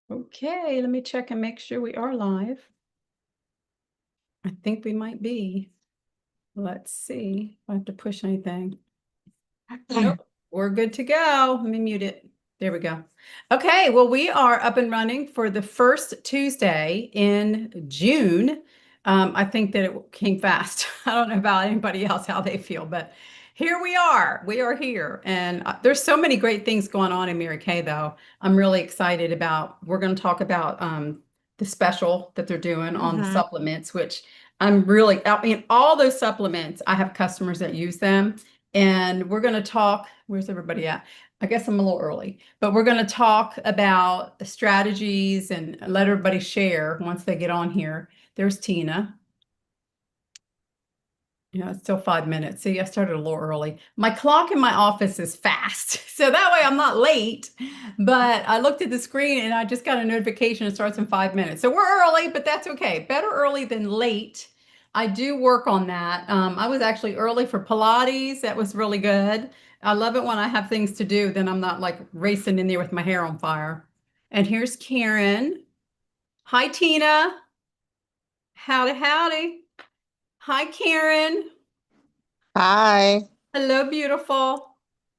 Okay, let me check and make sure we are live. I think we might be. Let's see if I have to push anything. Nope, we're good to go. Let me mute it. There we go. Okay, well, we are up and running for the first Tuesday in June. I think that it came fast. I don't know about anybody else, how they feel, but here we are. We are here. And there's so many great things going on in Mary Kay, though. I'm really excited about, we're going to talk about the special that they're doing on the Mhm. supplements, which I mean, all those supplements, I have customers that use them. And we're going to talk, where's everybody at? I guess I'm a little early, but we're going to talk about the strategies and let everybody share once they get on here. There's Tina. Yeah, it's still 5 minutes. See, I started a little early. My clock in my office is fast, so that way I'm not late. But I looked at the screen and I just got a notification it starts in 5 minutes. So we're early, but that's okay. Better early than late. I do work on that. I was actually early for Pilates. That was really good. I love it when I have things to do, then I'm not like racing in there with my hair on fire. And here's Karen. Hi, Tina. Howdy, howdy. Hi, Karen. Hi, Hello, beautiful.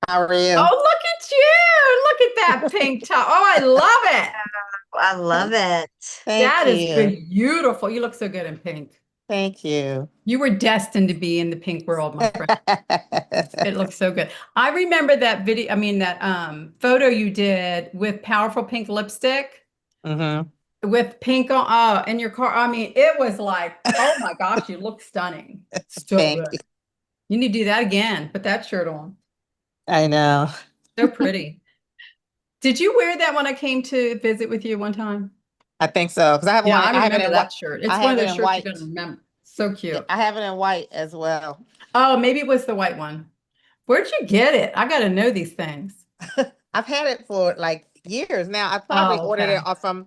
how are you? Oh, look at you. Look at that pink top. Oh, I love it. I love it. Thank That is you. beautiful. You look so good in pink. Thank you. You were destined to be in the pink world, my friend. It looks so good. I remember that video, I mean that photo you did with powerful pink lipstick hmm with pink on in your car. I mean, it was like, oh my gosh, you look stunning. So Thank good. you. You need to do that again. Put that shirt on. I know. So pretty. Did you wear that when I came to visit with you one time? I think so because I have Yeah, one. I I have it remember in white. that shirt. It's I one of have it those in shirts you're going to white. remember. So Yeah, cute. I have it in white as well. Oh, maybe it was the white one. Where'd you get it? I got to know these things. I've had it for like years now. I probably Oh, ordered okay. it off from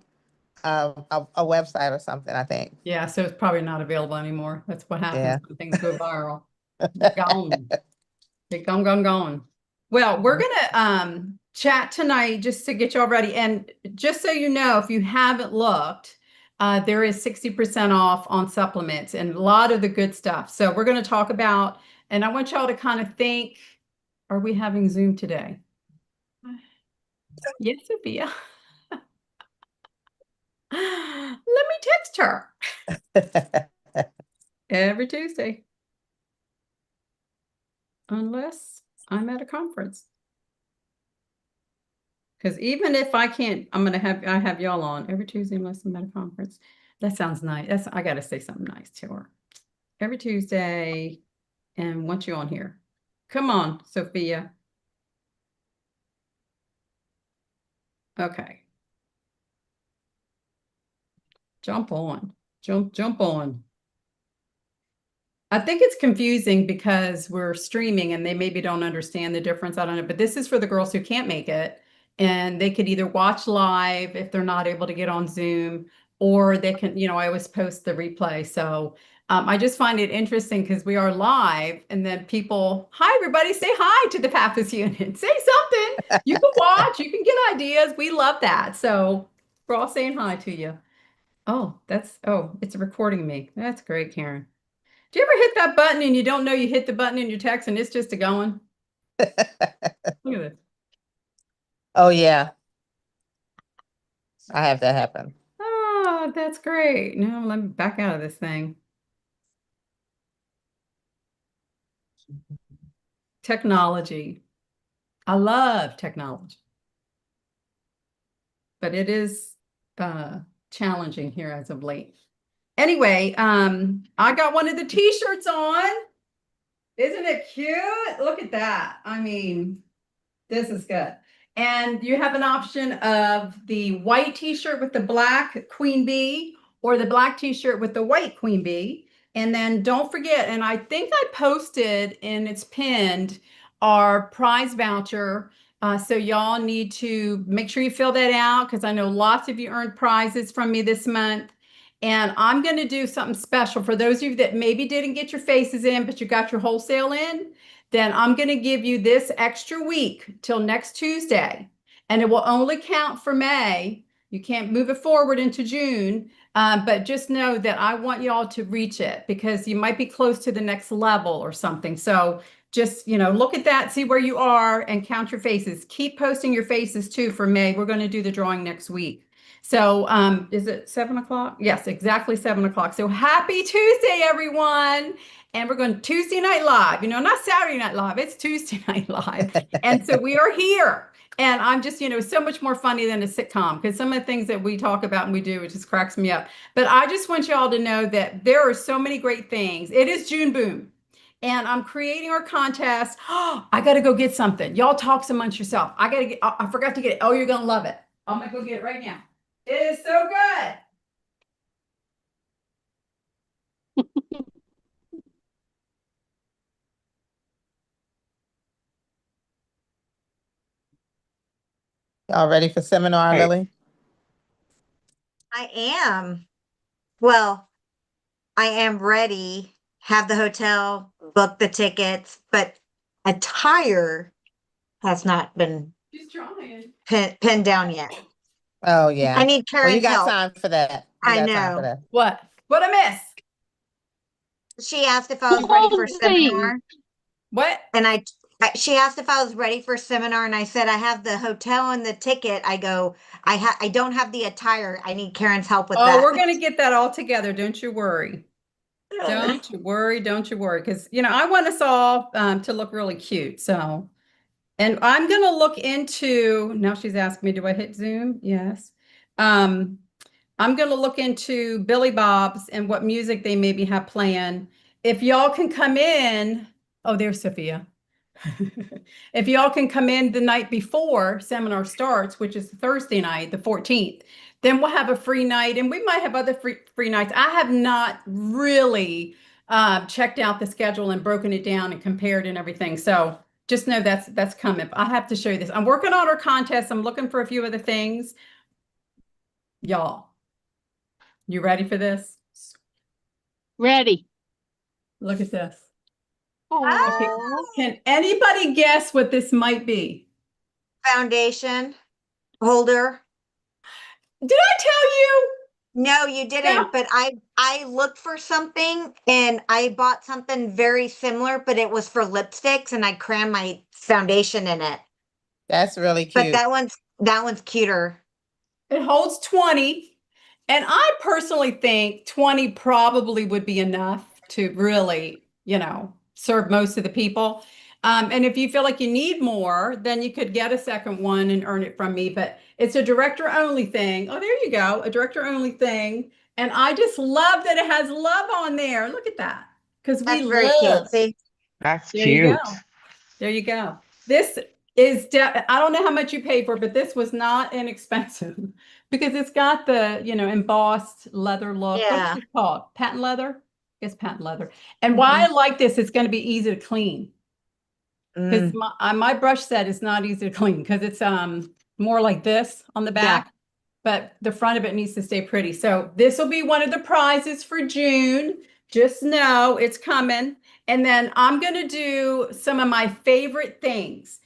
a website or something, I think. Yeah, so it's probably not available anymore. That's what happens Yeah. when things go viral. They're gone. They're gone, gone, gone. Well, we're gonna chat tonight just to get y'all ready. And just so you know, if you haven't looked, there is 60% off on supplements and a lot of the good stuff. So we're gonna talk about, and I want y'all to kind of think, are we having Zoom today? Yes, Sophia. Let me text her every Tuesday, unless I'm at a conference. Because even if I can't, I have y'all on every Tuesday unless I'm at a conference. That sounds nice. I gotta say something nice to her. Every Tuesday and want you on here. Come on, Sophia. Okay. Jump on. Jump on. I think it's confusing because we're streaming and they maybe don't understand the difference. I don't know, but this is for the girls who can't make it. And they could either watch live if they're not able to get on Zoom, or they can, I always post the replay. So I just find it interesting because we are live and then people, hi, everybody, say hi to the Pappas unit. Say something. You can watch, you can get ideas. We love that. So we're all saying hi to you. Oh, it's recording me. That's great, Karen. Do you ever hit that button and you don't know you hit the button in your text and it's just a going? Look at this. Oh yeah, I have that happen. Oh, that's great. Now let me back out of this thing. Technology. I love technology, but it is challenging here as of late. Anyway, I got one of the t-shirts on. Isn't it cute? Look at that. I mean, this is good. And you have an option of the white t-shirt with the black queen bee or the black t-shirt with the white queen bee. And then don't forget, and I think I posted and it's pinned our prize voucher. So y'all need to make sure you fill that out because I know lots of you earned prizes from me this month. And I'm going to do something special for those of you that maybe didn't get your faces in, but you got your wholesale in. Then I'm going to give you this extra week till next Tuesday. And it will only count for May. You can't move it forward into June, but just know that I want y'all to reach it because you might be close to the next level or something. So just, look at that, see where you are and count your faces. Keep posting your faces too for May. We're going to do the drawing next week. So is it 7 o'clock? Yes, exactly 7 o'clock. So happy Tuesday, everyone. And we're going Tuesday Night Live, not Saturday Night Live, it's Tuesday Night Live. And so we are here. And I'm just, so much more funny than a sitcom because some of the things that we talk about and we do, it just cracks me up. But I just want y'all to know that there are so many great things. It is June Boom. And I'm creating our contest. Oh, I got to go get something. Y'all talk amongst yourself. I forgot to get it. Oh, you're going to love it. I'm going to go get it right now. It is so good. Y'all ready for seminar, Right. Lily? I am. Well, I am ready, have the hotel, book the tickets, but attire has not been She's trying. pinned down yet. Oh, I yeah. need Well, you Karen's got help. time for that. You I got time for know. that. What? What I miss? She asked if I was ready for Holding. seminar, What? and she asked if I was ready for seminar, and I said I have the hotel and the ticket. I go, I don't have the attire. I need Karen's help with Oh, that. we're going to get that all together. Don't you worry. Don't you worry. Don't you worry. Because, I want us all to look really cute. So, and I'm going to look into, now she's asking me, do I hit Zoom? Yes. I'm going to look into Billy Bob's and what music they maybe have playing. If y'all can come in, oh, there's Sophia. If y'all can come in the night before seminar starts, which is Thursday night, the 14th, then we'll have a free night and we might have other free nights. I have not really checked out the schedule and broken it down and compared and everything. So just know that's coming. I have to show you this. I'm working on our contest. I'm looking for a few other things. Y'all, you ready for this? Ready. Look at this. Okay. Oh, Can anybody guess what this might be? Foundation holder. Did I tell you? No, you didn't, but I looked for something and I bought something very similar, but it was for lipsticks and I crammed my foundation in it. That's really But cute. that one's cuter. It holds 20. And I personally think 20 probably would be enough to really, serve most of the people. And if you feel like you need more, then you could get a second one and earn it from me. But it's a director only thing. Oh, there you go, a director only thing. And I just love that it has love on there. Look at that. Because we That's very cute. love. See? that's There you cute. go. There you go. This is, I don't know how much you paid for, but this was not inexpensive because it's got the, embossed leather look. What's Yeah. it called? Patent leather? It's patent leather. And why I Mhm. like this, it's going to be easy to clean because Mm, my brush set is not easy to clean because it's more like this on the yeah. back, but the front of it needs to stay pretty. So this will be one of the prizes for June. Just know it's coming. And then I'm going to do some of my favorite things.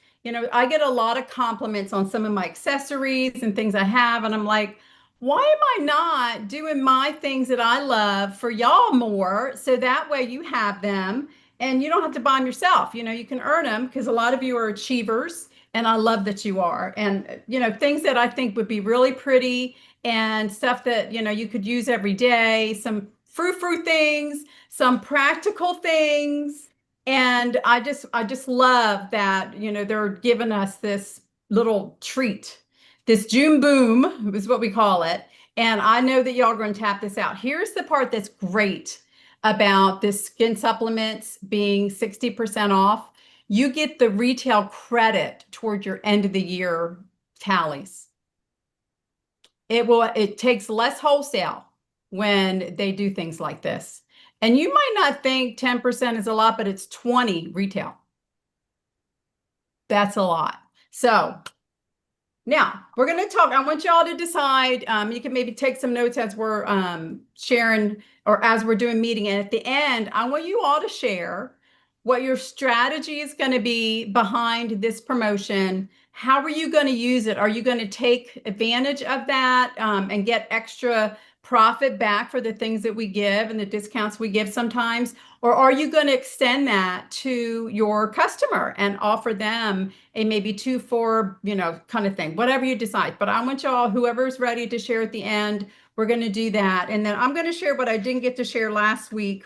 I get a lot of compliments on some of my accessories and things I have. And I'm like, why am I not doing my things that I love for y'all more? So that way you have them and you don't have to buy them yourself. You can earn them because a lot of you are achievers. And I love that you are. And, things that I think would be really pretty and stuff that, you could use every day, some frou-frou things, some practical things. And I just love that, they're giving us this little treat. This June Boom is what we call it. And I know that y'all are going to tap this out. Here's the part that's great about this skin supplements being 60% off. You get the retail credit toward your end of the year tallies. It takes less wholesale when they do things like this. And you might not think 10% is a lot, but it's 20 retail. That's a lot. So now we're going to talk. I want y'all to decide. You can maybe take some notes as we're sharing or as we're doing meeting. And at the end, I want you all to share what your strategy is going to be behind this promotion. How are you going to use it? Are you going to take advantage of that and get extra profit back for the things that we give and the discounts we give sometimes? Or are you going to extend that to your customer and offer them a maybe 2 for, kind of thing, whatever you decide. But I want y'all, whoever's ready to share at the end, we're going to do that. And then I'm going to share what I didn't get to share last week,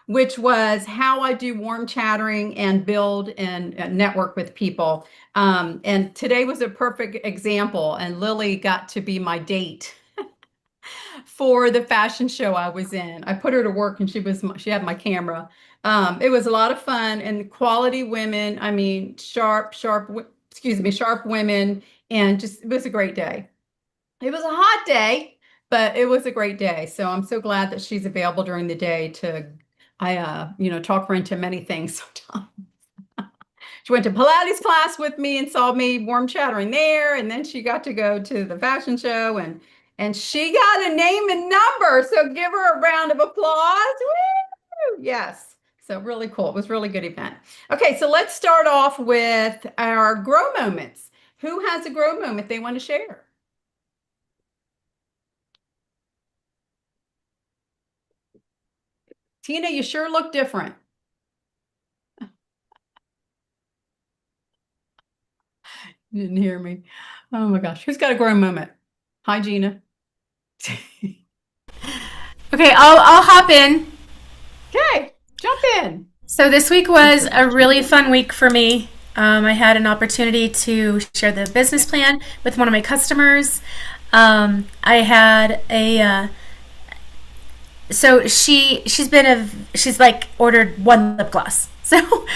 which was how I do warm chattering and build and network with people. And today was a perfect example. And Lily got to be my date for the fashion show I was in. I put her to work and she had my camera. It was a lot of fun and quality women. I mean, sharp women. And just, it was a great day. It was a hot day, but it was a great day. So I'm so glad that she's available during the day talk her into many things sometimes. She went to Pilates class with me and saw me warm chattering there. And then she got to go to the fashion show and she got a name and number. So give her a round of applause. Woo! Yes. So really cool. It was a really good event. Okay, so let's start off with our grow moments. Who has a grow moment they want to share? Tina, you sure look different. You didn't hear me. Oh my gosh. Who's got a grow moment? Hi, Gina. Okay, I'll hop in. Okay, jump in. So this week was a really fun week for me. I had an opportunity to share the business plan with one of my customers. I had a so she's like ordered one lip gloss. So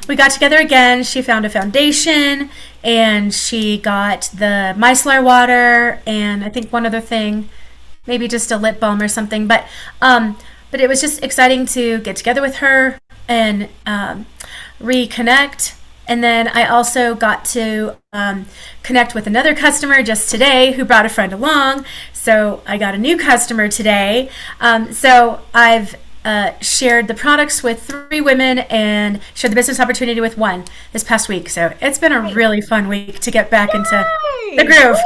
we got together again. She found a foundation and she got the micellar water and I think one other thing, maybe just a lip balm or something. But it was just exciting to get together with her and reconnect. And then I also got to connect with another customer just today who brought a friend along. So I got a new customer today. So I've shared the products with 3 women and shared the business opportunity with 1 this past week. So it's been a really fun week to get back into the groove.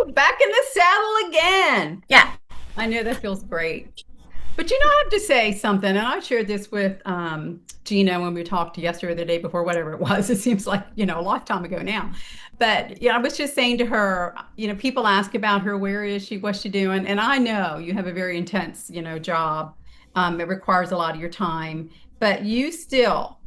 Woo! Back in the saddle again. Yeah. I know that feels great. But I have to say something, and I shared this with Gina when we talked yesterday or the day before, whatever it was. It seems like, a lifetime ago now. But I was just saying to her, people ask about her, where is she, what's she doing? And I know you have a very intense, job. It requires a lot of your time, but you still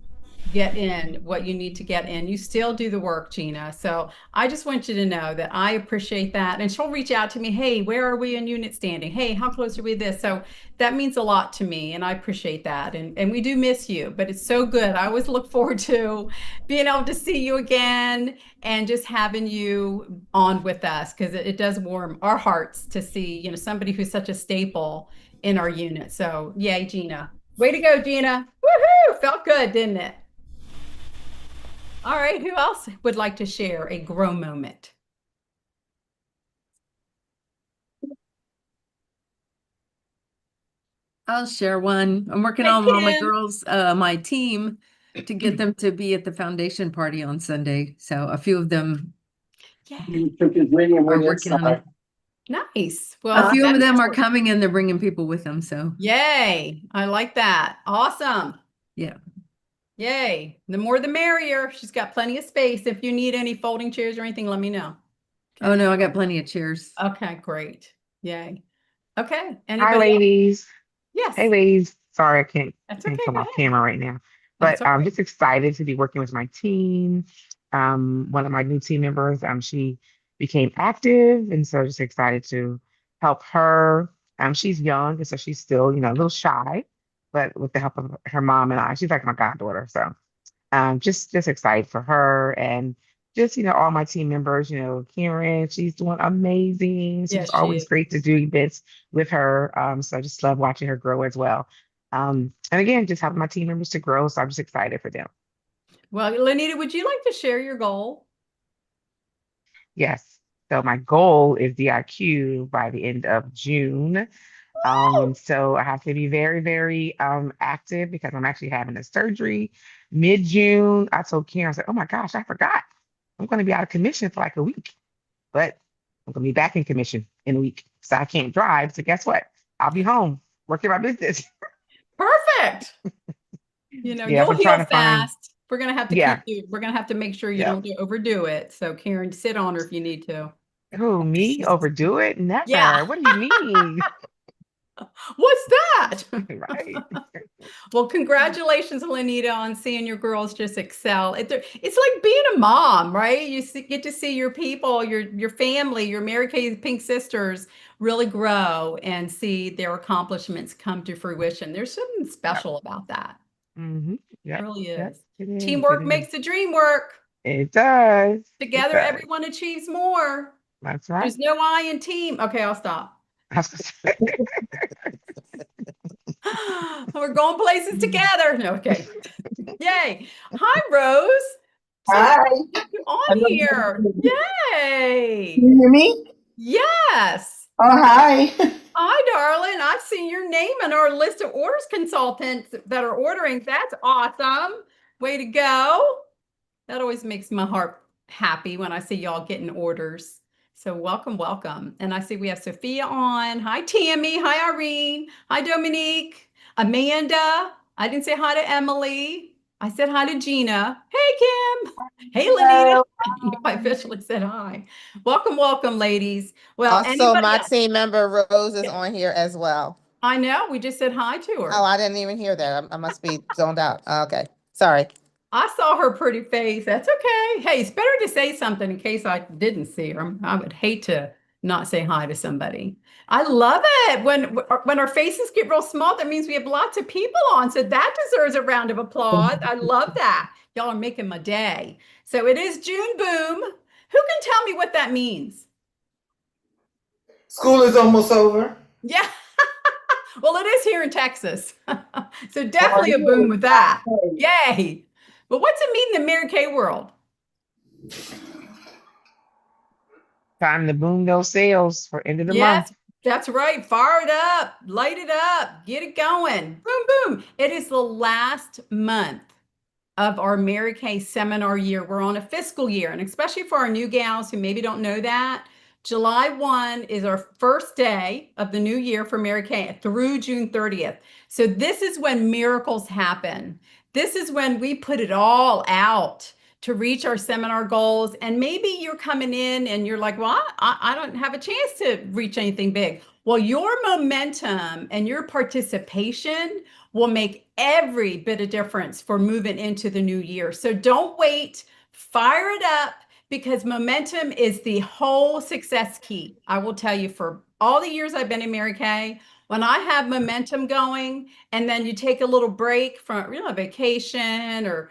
get in what you need to get in. You still do the work, Gina. So I just want you to know that I appreciate that. And she'll reach out to me. Hey, where are we in unit standing? Hey, how close are we to this? So that means a lot to me. And I appreciate that. And we do miss you, but it's so good. I always look forward to being able to see you again and just having you on with us, because it does warm our hearts to see, somebody who's such a staple in our unit. So yay, Gina. Way to go, Gina. Woohoo! Felt good, didn't it? All right, who else would like to share a grow moment? I'll share one. I'm working Hey, on all my Kim. girls, my team, to get them to be at the foundation party on Sunday. So a few of them Yay. are working on it. Nice. Well, A few of that's them are important. coming and they're bringing people with them. So Yay. I like that. Awesome. yeah. Yay. The more the merrier. She's got plenty of space. If you need any folding chairs or anything, let me know. Oh no, I got plenty of chairs. Okay, great. Yay. Okay. Hi, Anybody else? ladies. Yes. Hey, ladies. Sorry, I can't That's okay. come Go off ahead. camera right now, That's but I'm okay. just excited to be working with my team. One of my new team members, she became active, and so just excited to help her. She's young, and so she's still, a little shy, but with the help of her mom and I, she's like my goddaughter. So just excited for her and just, all my team members, Karen, she's doing amazing. So Yes, it's she always is. great to do events with her. So I just love watching her grow as well. And again, just helping my team members to grow. So I'm just excited for them. Well, Lenita, would you like to share your goal? Yes. So my goal is DIQ by the end of June. And so I have to be very, very active because I'm actually having a surgery mid-June. I told Karen, I said, oh my gosh, I forgot. I'm going to be out of commission for like a week, but I'm going to be back in commission in a week. So I can't drive. So guess what? I'll be home working my business. Perfect. Yeah, You'll I'm trying heal to find, fast. We're gonna have to yeah, we're gonna have to make sure you yeah. don't overdo it. So Karen, sit on her if you need to. Who, me overdo it? Yeah. Never. What do you mean? What's that? Right. Well, congratulations, Lenita, on seeing your girls just excel. It's like being a mom, right? Get to see your people, your family, your Mary Kay Pink Sisters really grow and see their accomplishments come to fruition. There's something Yep. special about that. Mm-hmm. It Yep. really Yep. is. It is. It Teamwork is. makes the dream work. It does. It Together, does. everyone achieves more. That's right. There's no I in team. Okay, I'll stop. I was gonna We're going places say. together. No, okay. Yay. Hi, Rose. So Hi. glad to have you I on don't know. here. Can Yay. you hear me? Yes. Oh, hi. Hi, darling. I've seen your name in our list of orders consultants that are ordering. That's awesome. Way to go. That always makes my heart happy when I see y'all getting orders. So welcome, welcome. And I see we have Sophia on. Hi, Tammy. Hi, Irene. Hi, Dominique. Amanda. I didn't say hi to Emily. I said hi to Gina. Hey, Kim. Hey, Lenita. Hello. I officially said hi. Welcome, welcome, ladies. Well, Also, anybody my else? team member Rose is on here as well. I know. We just said hi to her. Oh, I didn't even hear that. I must be zoned out. Okay. Sorry. I saw her pretty face. That's okay. Hey, it's better to say something in case I didn't see her. I would hate to not say hi to somebody. I love it when our faces get real small. That means we have lots of people on. So that deserves a round of applause. I love that. Y'all are making my day. So it is June Boom. Who can tell me what that means? School is almost over. Yeah. Well, it is here in Texas. So Oh, definitely a boom yeah. with that. Yay. But what's it mean in the Mary Kay world? Time to boom those sales for end of the Yes, month. that's right. Fire it up, light it up, get it going. Boom, boom. It is the last month of our Mary Kay seminar year. We're on a fiscal year, and especially for our new gals who maybe don't know that, July 1 is our first day of the new year for Mary Kay through June 30th. So this is when miracles happen. This is when we put it all out to reach our seminar goals. And maybe you're coming in and you're like, well, I don't have a chance to reach anything big. Well, your momentum and your participation will make every bit of difference for moving into the new year. So don't wait, fire it up because momentum is the whole success key. I will tell you for all the years I've been in Mary Kay, when I have momentum going and then you take a little break from vacation or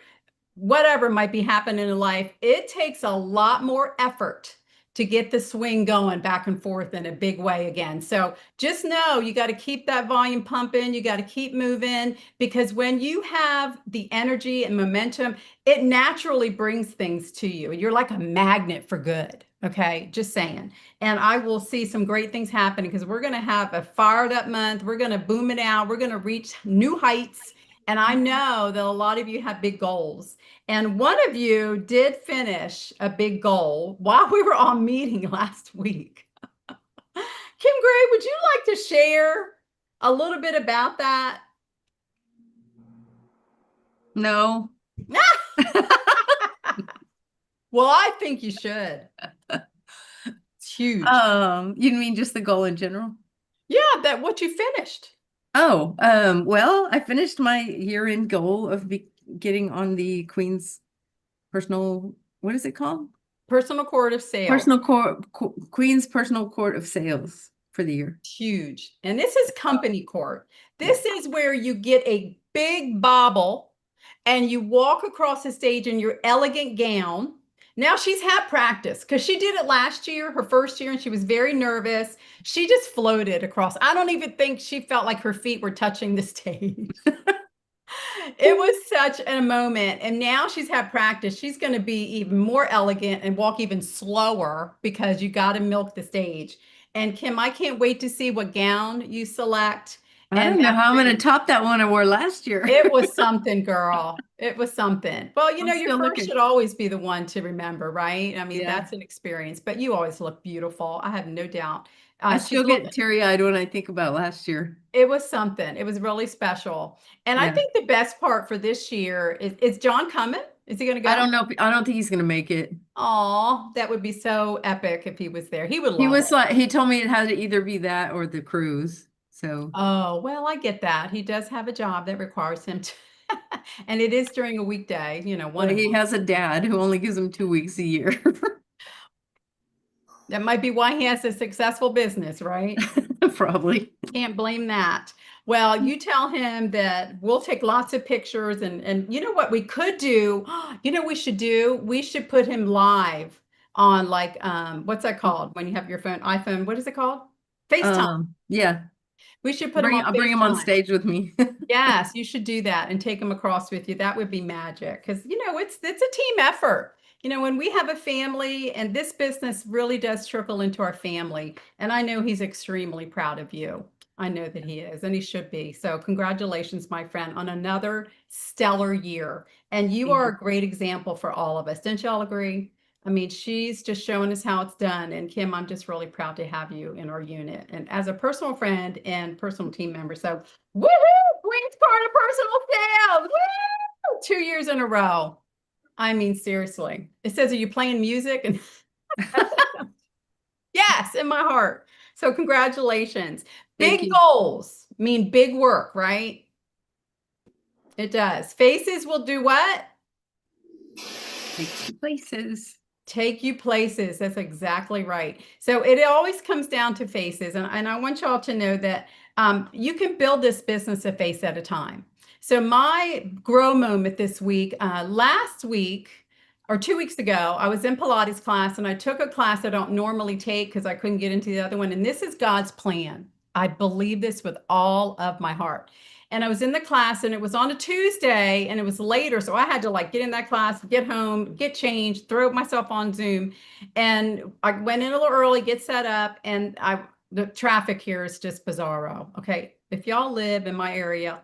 whatever might be happening in life, it takes a lot more effort to get the swing going back and forth in a big way again. So just know you got to keep that volume pumping. You got to keep moving because when you have the energy and momentum, it naturally brings things to you. You're like a magnet for good. Okay, just saying. And I will see some great things happening because we're going to have a fired up month. We're going to boom it out. We're going to reach new heights. And I know that a lot of you have big goals. And one of you did finish a big goal while we were on meeting last week. Kim Gray, would you like to share a little bit about that? No. Well, I think you should. It's huge. You mean just the goal in general? Yeah, that what you finished. Oh, well, I finished my year-end goal of getting on the Queen's personal, what is it called? Personal court of sales. Queen's Personal Court of Sales for the year. Huge. And this is company court. This is where you get a big bauble and you walk across the stage in your elegant gown. Now she's had practice because she did it last year, her first year, and she was very nervous. She just floated across. I don't even think she felt like her feet were touching the stage. It was such a moment. And now she's had practice. She's going to be even more elegant and walk even slower because you got to milk the stage. And Kim, I can't wait to see what gown you select. I And don't know that how I'm going to ring. top that one I wore last year. It was something, girl. It was something. Well, I'm your still first looking. should always be the one to remember, right? I mean, Yeah. that's an experience, but you always look beautiful. I have no doubt. I She's still looking, get teary-eyed when I think about last year. it was something. It was really special. And I Yeah. think the best part for this year is John coming? Is he going to go? I don't know. I don't think he's going to make it. Oh, that would be so epic if he was there. He would He love was it. like, he told me it had to either be that or the cruise. So, Oh, well, I get that. He does have a job that requires him to, and it is during a weekday, one but of he them. has a dad who only gives him 2 weeks a year. That might be why he has a successful business, right? Probably. Can't blame that. Well, you tell him that we'll take lots of pictures and you know what we could do? You know what we should do? We should put him live on like what's that called when you have your phone, iPhone, what is it called? FaceTime. Yeah. We should put him on I'll bring him on FaceTime. stage with me. Yes, you should do that and take them across with you. That would be magic because it's a team effort. When we have a family and this business really does trickle into our family. And I know he's extremely proud of you. I know that he is, and he should be. So congratulations, my friend, on another stellar year. And you Thank are you. a great example for all of us. Don't y'all agree? I mean, she's just showing us how it's done. And Kim, I'm just really proud to have you in our unit and as a personal friend and personal team member. So woohoo! Queen's Corner personal sales. Woo! 2 years in a row. I mean, seriously. It says, are you playing music? And yes, in my heart. So congratulations. Thank Big you. goals mean big work, right? It does. Faces will do what? Take you places. Take you places. That's exactly right. So it always comes down to faces. And I want y'all to know that you can build this business a face at a time. So my grow moment this week, last week or 2 weeks ago, I was in Pilates class and I took a class I don't normally take because I couldn't get into the other one. And this is God's plan. I believe this with all of my heart. And I was in the class and it was on a Tuesday and it was later. So I had to like get in that class, get home, get changed, throw myself on Zoom. And I went in a little early, get set up, and the traffic here is just bizarro. Okay. If y'all live in my area,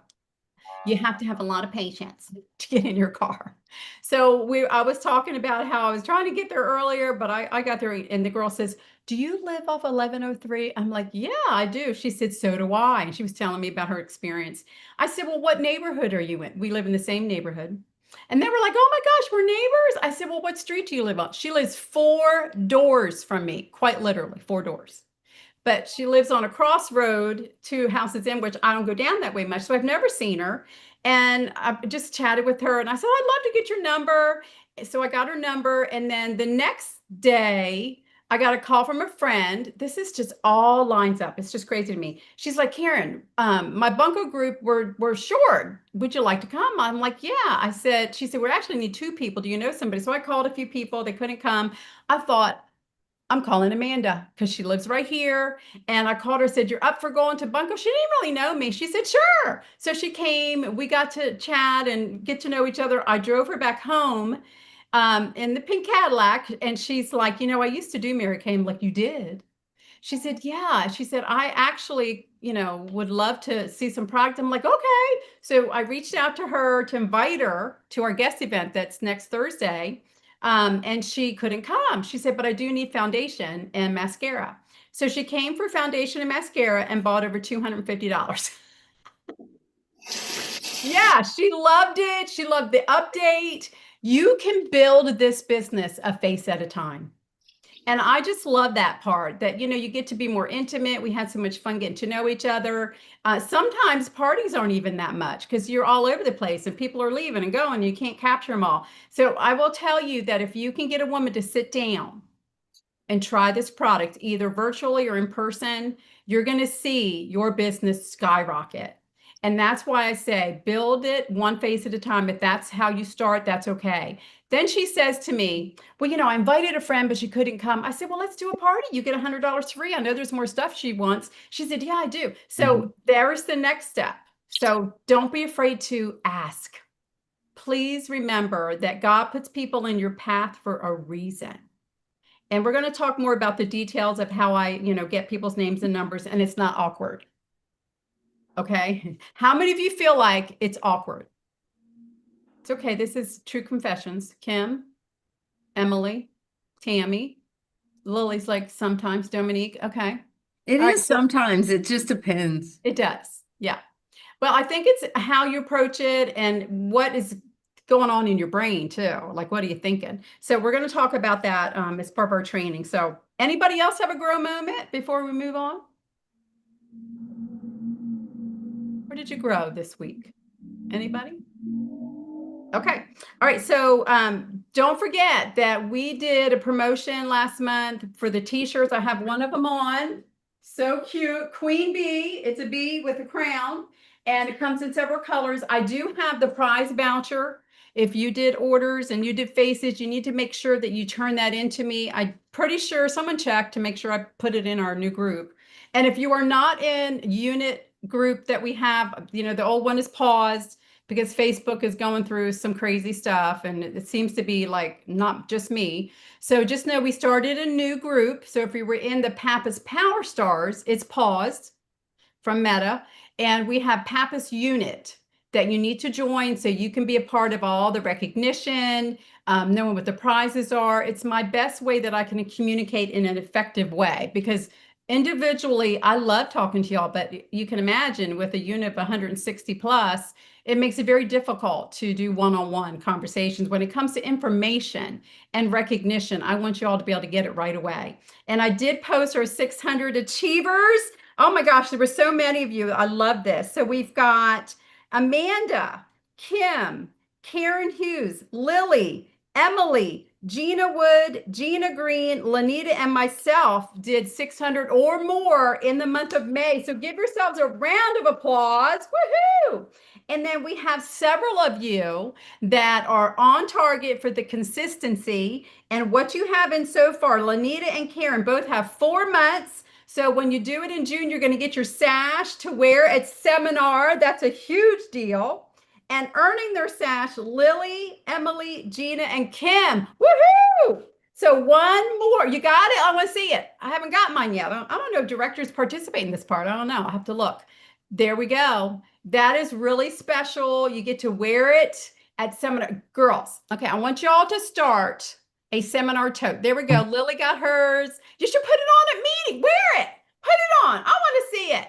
you have to have a lot of patience to get in your car. So I was talking about how I was trying to get there earlier, but I got there and the girl says, do you live off 1103? I'm like, yeah, I do. She said, so do I. And she was telling me about her experience. I said, well, what neighborhood are you in? We live in the same neighborhood. And they were like, oh my gosh, we're neighbors. I said, well, what street do you live on? She lives 4 doors from me, quite literally 4 doors. But she lives on a crossroad, 2 houses in, which I don't go down that way much. So I've never seen her. And I just chatted with her and I said, I'd love to get your number. So I got her number. And then the next day, I got a call from a friend. This is just all lines up. It's just crazy to me. She's like, Karen, my bunco group, we're short. Would you like to come? I'm like, yeah. She said, we actually need 2 people. Do you know somebody? So I called a few people. They couldn't come. I thought, I'm calling Amanda because she lives right here. And I called her, said, you're up for going to Bunko? She didn't really know me. She said, sure. So she came, we got to chat and get to know each other. I drove her back home in the pink Cadillac. And she's like, I used to do Mary Kay. I'm like, you did? She said, yeah. She said, I actually, would love to see some product. I'm like, okay. So I reached out to her to invite her to our guest event that's next Thursday. And she couldn't come. She said, but I do need foundation and mascara. So she came for foundation and mascara and bought over $250. Yeah, she loved it. She loved the update. You can build this business a face at a time. And I just love that part that, you get to be more intimate. We had so much fun getting to know each other. Sometimes parties aren't even that much because you're all over the place and people are leaving and going. You can't capture them all. So I will tell you that if you can get a woman to sit down and try this product, either virtually or in person, you're going to see your business skyrocket. And that's why I say build it one face at a time. If that's how you start, that's okay. Then she says to me, well, I invited a friend, but she couldn't come. I said, well, let's do a party. You get $100 free. I know there's more stuff she wants. She said, yeah, I do. So there's the next step. So don't be afraid to ask. Please remember that God puts people in your path for a reason. And we're going to talk more about the details of how I, get people's names and numbers, and it's not awkward. Okay. How many of you feel like it's awkward? It's okay. This is true confessions. Kim, Emily, Tammy, Lily's like sometimes, Dominique. Okay. It All right, is so- sometimes. It just depends. It does. Yeah. Well, I think it's how you approach it and what is going on in your brain too. Like, what are you thinking? So we're going to talk about that as part of our training. So anybody else have a grow moment before we move on? Where did you grow this week? Anybody? Okay. All right. So don't forget that we did a promotion last month for the t-shirts. I have one of them on. So cute. Queen bee. It's a bee with a crown. And it comes in several colors. I do have the prize voucher. If you did orders and you did faces, you need to make sure that you turn that into me. I'm pretty sure someone checked to make sure I put it in our new group. And if you are not in unit group that we have, the old one is paused because Facebook is going through some crazy stuff and it seems to be like not just me. So just know we started a new group. So if you were in the Pappas Power Stars, it's paused from Meta. And we have Pappas Unit that you need to join so you can be a part of all the recognition, knowing what the prizes are. It's my best way that I can communicate in an effective way because individually, I love talking to y'all, but you can imagine with a unit of 160 plus, it makes it very difficult to do one-on-one conversations. When it comes to information and recognition, I want you all to be able to get it right away. And I did post our 600 achievers. Oh my gosh, there were so many of you. I love this. So we've got Amanda, Kim, Karen Hughes, Lily, Emily, Gina Wood, Gina Green, Lanita, and myself did 600 or more in the month of May. So give yourselves a round of applause. Woohoo! And then we have several of you that are on target for the consistency. And what you have in so far, Lanita and Karen both have 4 months. So when you do it in June, you're going to get your sash to wear at seminar. That's a huge deal. And earning their sash, Lily, Emily, Gina, and Kim. Woohoo! So one more. You got it? I want to see it. I haven't got mine yet. I don't know if directors participate in this part. I don't know. I'll have to look. There we go. That is really special. You get to wear it at seminar. Girls, okay, I want y'all to start a seminar tote. There we go. Lily got hers. You should put it on at meeting. Wear it. Put it on. I want to see it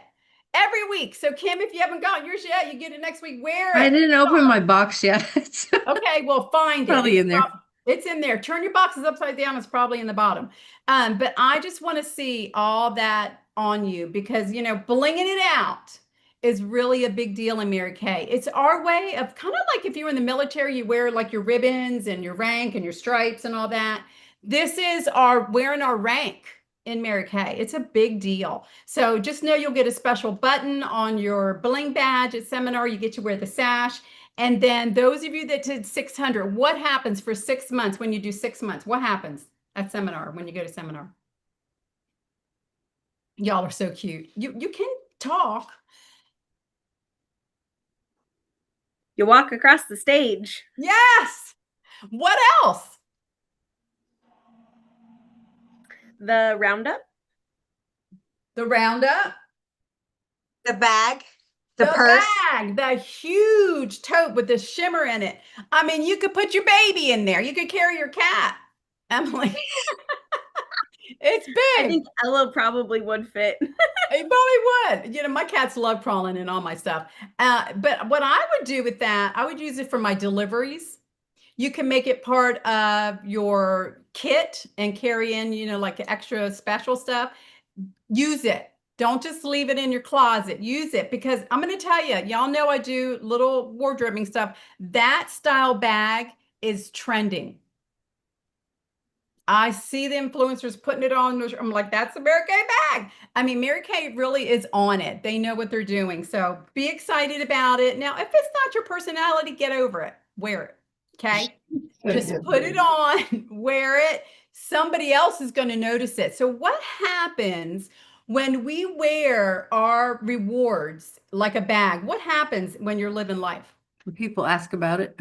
every week. So Kim, if you haven't gotten yours yet, you get it next week. Wear it. I didn't open my box yet. Okay, well, find it. Probably in there. It's in there. Turn your boxes upside down. It's probably in the bottom. But I just want to see all that on you because, blinging it out is really a big deal in Mary Kay. It's our way of kind of like if you were in the military, you wear like your ribbons and your rank and your stripes and all that. This is our wearing our rank in Mary Kay. It's a big deal. So just know you'll get a special button on your bling badge at seminar. You get to wear the sash. And then those of you that did 600, what happens for 6 months when you do 6 months? What happens at seminar when you go to seminar? Y'all are so cute. You can talk. You walk across the stage. Yes. What else? The roundup. The roundup. The bag, the The purse. bag, the huge tote with the shimmer in it. I mean, you could put your baby in there. You could carry your cat, Emily. It's I big. think Ella probably would fit. It probably would. My cats love crawling in all my stuff. But what I would do with that, I would use it for my deliveries. You can make it part of your kit and carry in, like extra special stuff. Use it. Don't just leave it in your closet. Use it because I'm going to tell you, y'all know I do little wardrobing stuff. That style bag is trending. I see the influencers putting it on. I'm like, that's a Mary Kay bag. I mean, Mary Kay really is on it. They know what they're doing. So be excited about it. Now, if it's not your personality, get over it. Wear it. Okay. Just put it on, wear it. Somebody else is going to notice it. So what happens when we wear our rewards like a bag? What happens when you're living life? People ask about it.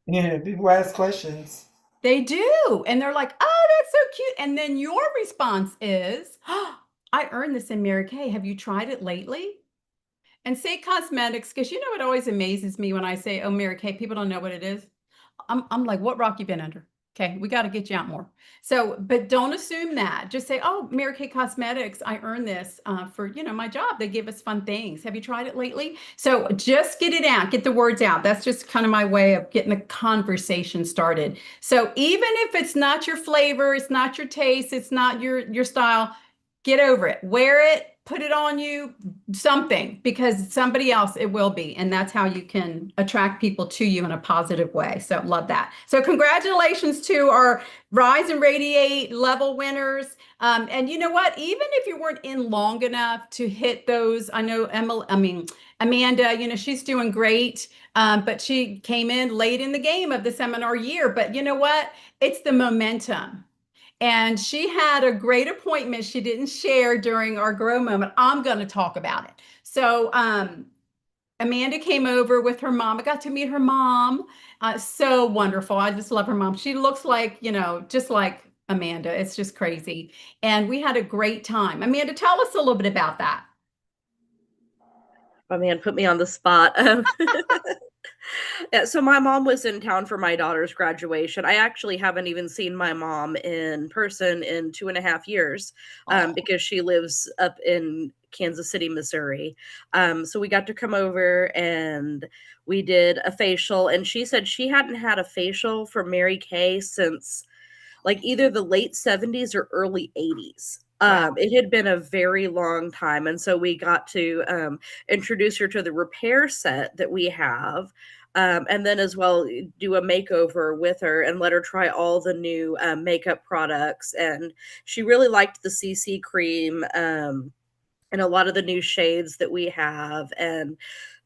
Yeah, people ask questions. They do. And they're like, oh, that's so cute. And then your response is, oh, I earned this in Mary Kay. Have you tried it lately? And say cosmetics, because you know it always amazes me when I say, oh, Mary Kay, people don't know what it is. I'm like, what rock you been under? Okay, we got to get you out more. So, but don't assume that. Just say, oh, Mary Kay Cosmetics, I earned this for, my job. They give us fun things. Have you tried it lately? So just get it out, get the words out. That's just kind of my way of getting the conversation started. So even if it's not your flavor, it's not your taste, it's not your style, get over it. Wear it, put it on you, something, because somebody else it will be. And that's how you can attract people to you in a positive way. So love that. So congratulations to our Rise and Radiate level winners. And you know what? Even if you weren't in long enough to hit those, I know Amanda, she's doing great. But she came in late in the game of the seminar year. But you know what? It's the momentum. And she had a great appointment she didn't share during our grow moment. I'm going to talk about it. So Amanda came over with her mom. I got to meet her mom. So wonderful. I just love her mom. She looks like, just like Amanda. It's just crazy. And we had a great time. Amanda, tell us a little bit about that. Oh man, put me on the spot. Yeah, so my mom was in town for my daughter's graduation. I actually haven't even seen my mom in person in 2.5 years, because she lives up in Kansas City, Missouri. So we got to come over and we did a facial, and she said she hadn't had a facial for Mary Kay since like either the late 70s or early 80s. Wow. It had been a very long time. And so we got to introduce her to the repair set that we have. And then as well do a makeover with her and let her try all the new makeup products. And she really liked the CC cream and a lot of the new shades that we have. And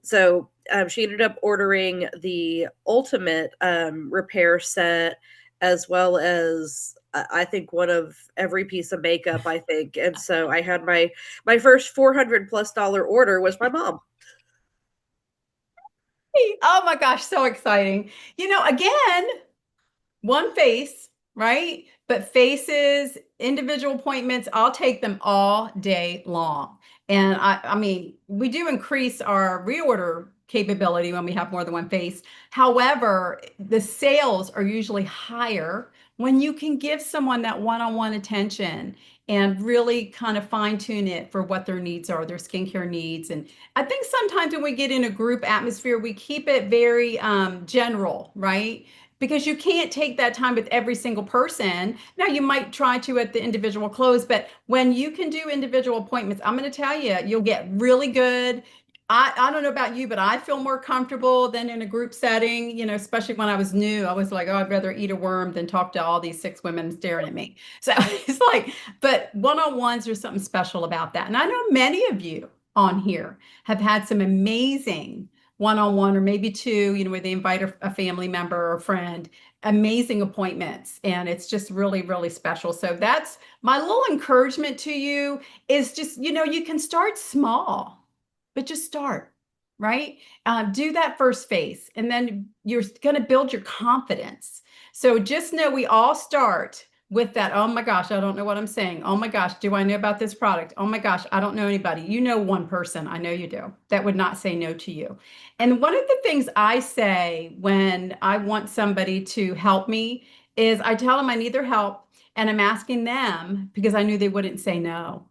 so she ended up ordering the ultimate repair set, as well as I think one of every piece of makeup, I think. And so I had my first $400+ order was my mom. Oh my gosh, so exciting. Again, one face, right? But faces, individual appointments, I'll take them all day long. And I mean, we do increase our reorder capability when we have more than one face. However, the sales are usually higher when you can give someone that one-on-one attention and really kind of fine tune it for what their needs are, their skincare needs. And I think sometimes when we get in a group atmosphere, we keep it very general, right? Because you can't take that time with every single person. Now, you might try to at the individual close, but when you can do individual appointments, I'm going to tell you, you'll get really good. I don't know about you, but I feel more comfortable than in a group setting, especially when I was new. I was like, oh, I'd rather eat a worm than talk to all these 6 women staring at me. So it's like, but one-on-ones, there's something special about that. And I know many of you on here have had some amazing one-on-one or maybe two, where they invite a family member or a friend, amazing appointments. And it's just really, really special. So that's my little encouragement to you is just, you can start small, but just start, right? Do that first face, and then you're going to build your confidence. So just know we all start with that. Oh my gosh, I don't know what I'm saying. Oh my gosh, do I know about this product? Oh my gosh, I don't know anybody. You know one person, I know you do, that would not say no to you. And one of the things I say when I want somebody to help me is I tell them I need their help, and I'm asking them because I knew they wouldn't say no.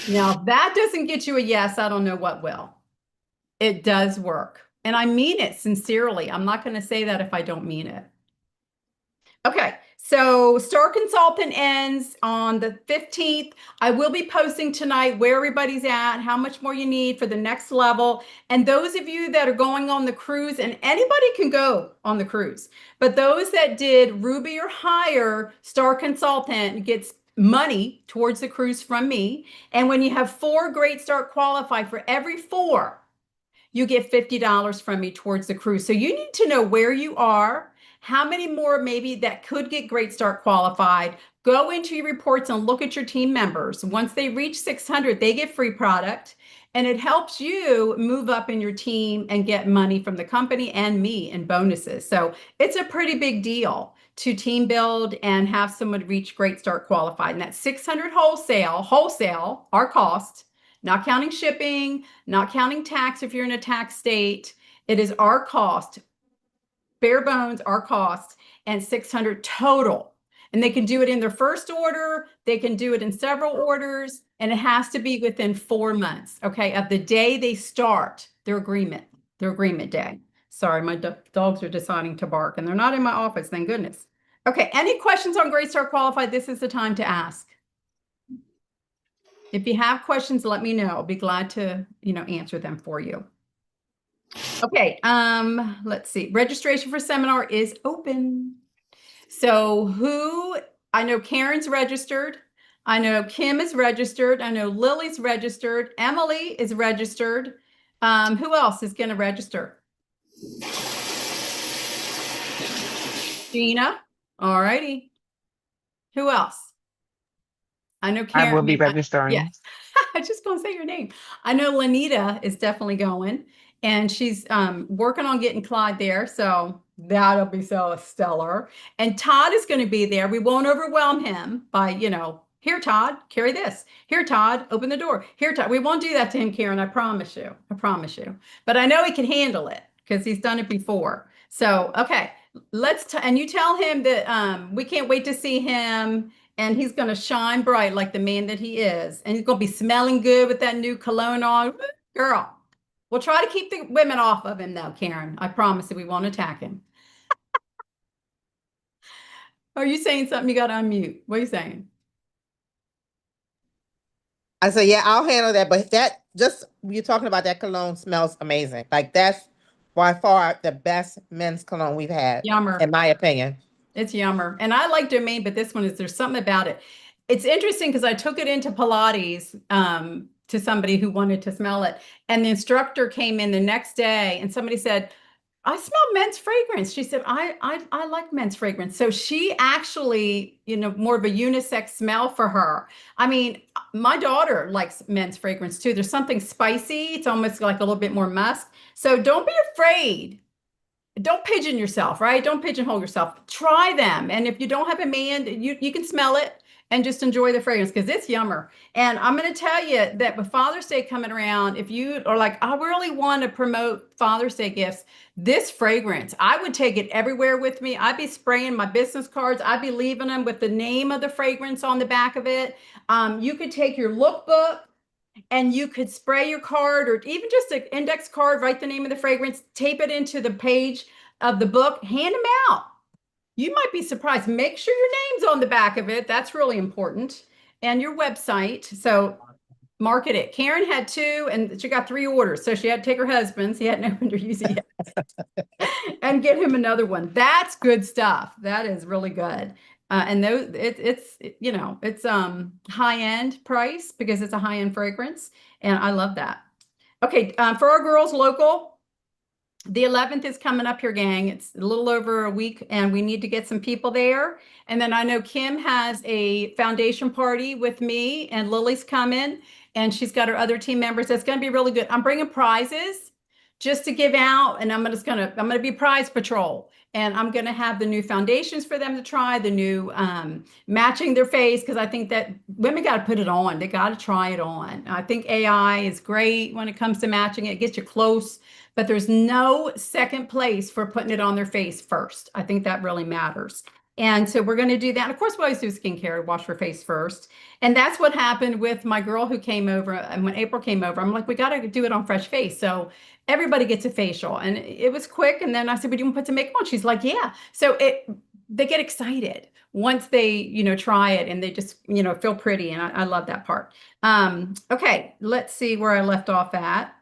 Now, if that doesn't get you a yes, I don't know what will. It does work. And I mean it sincerely. I'm not going to say that if I don't mean it. Okay, so Star Consultant ends on the 15th. I will be posting tonight where everybody's at, how much more you need for the next level. And those of you that are going on the cruise, and anybody can go on the cruise, but those that did Ruby or higher, Star Consultant gets money towards the cruise from me. And when you have 4 Great Start qualify, for every 4, you get $50 from me towards the cruise. So you need to know where you are, how many more maybe that could get Great Start qualified. Go into your reports and look at your team members. Once they reach 600, they get free product. and it helps you move up in your team and get money from the company and me in bonuses. So it's a pretty big deal to team build and have someone reach Great Start Qualified. And that's 600 wholesale, our cost, not counting shipping, not counting tax if you're in a tax state. It is our cost, bare bones, our cost, and 600 total. And they can do it in their first order. They can do it in several orders, and it has to be within 4 months, okay, of the day they start their agreement day. Sorry, my dogs are deciding to bark, and they're not in my office, thank goodness. Okay, any questions on Great Start Qualified? This is the time to ask. If you have questions, let me know. I'll be glad to, answer them for you. Okay, let's see. Registration for seminar is open. So I know Karen's registered. I know Kim is registered. I know Lily's registered. Emily is registered. Who else is going to register? Gina. All righty. Who else? I know Karen. I will be registering. Yes. I just going to say your name. I know Lanita is definitely going, and she's working on getting Clyde there. So that'll be so stellar. And Todd is going to be there. We won't overwhelm him by, here, Todd, carry this. Here, Todd, open the door. Here, Todd. We won't do that to him, Karen. I promise you. I promise you. But I know he can handle it because he's done it before. So, okay, and you tell him that we can't wait to see him. And he's going to shine bright like the man that he is. And he's going to be smelling good with that new cologne on. Girl, we'll try to keep the women off of him, though, Karen. I promise that we won't attack him. Are you saying something? You got to unmute. What are you saying? I said, yeah, I'll handle that. But you're talking about that cologne smells amazing. Like that's by far the best men's cologne we've had, Yummer. in my opinion. It's yummer. And I like Domain, but this one there's something about it. It's interesting because I took it into Pilates to somebody who wanted to smell it. And the instructor came in the next day and somebody said, I smell men's fragrance. She said, I like men's fragrance. So she actually, more of a unisex smell for her. I mean, my daughter likes men's fragrance too. There's something spicy. It's almost like a little bit more musk. So don't be afraid. Don't pigeon yourself, right? Don't pigeonhole yourself. Try them. And if you don't have a man, you can smell it and just enjoy the fragrance because it's yummer. And I'm going to tell you that with Father's Day coming around, if you are like, I really want to promote Father's Day gifts, this fragrance, I would take it everywhere with me. I'd be spraying my business cards. I'd be leaving them with the name of the fragrance on the back of it. You could take your lookbook and you could spray your card or even just an index card, write the name of the fragrance, tape it into the page of the book, hand them out. You might be surprised. Make sure your name's on the back of it. That's really important. And your website. So market it. Karen had 2 and she got 3 orders. So she had to take her husband's. He hadn't opened her UZ yet. And get him another one. That's good stuff. That is really good. And those, it's high-end price because it's a high-end fragrance, and I love that. Okay, for our girls local, the 11th is coming up here, gang. It's a little over a week, and we need to get some people there. And then I know Kim has a foundation party with me, and Lily's coming, and she's got her other team members. That's going to be really good. I'm bringing prizes just to give out, and I'm gonna be prize patrol. And I'm going to have the new foundations for them to try, the new matching their face, because I think that women got to put it on. They got to try it on. I think AI is great when it comes to matching it. It gets you close, but there's no second place for putting it on their face first. I think that really matters. And so we're going to do that. And of course, we always do skincare, wash your face first. And that's what happened with my girl who came over. And when April came over, I'm like, we got to do it on fresh face. So everybody gets a facial. And it was quick. And then I said, would you want to put some makeup on? She's like, yeah. So they get excited once they, try it and they just, feel pretty. And I love that part. Okay, let's see where I left off at.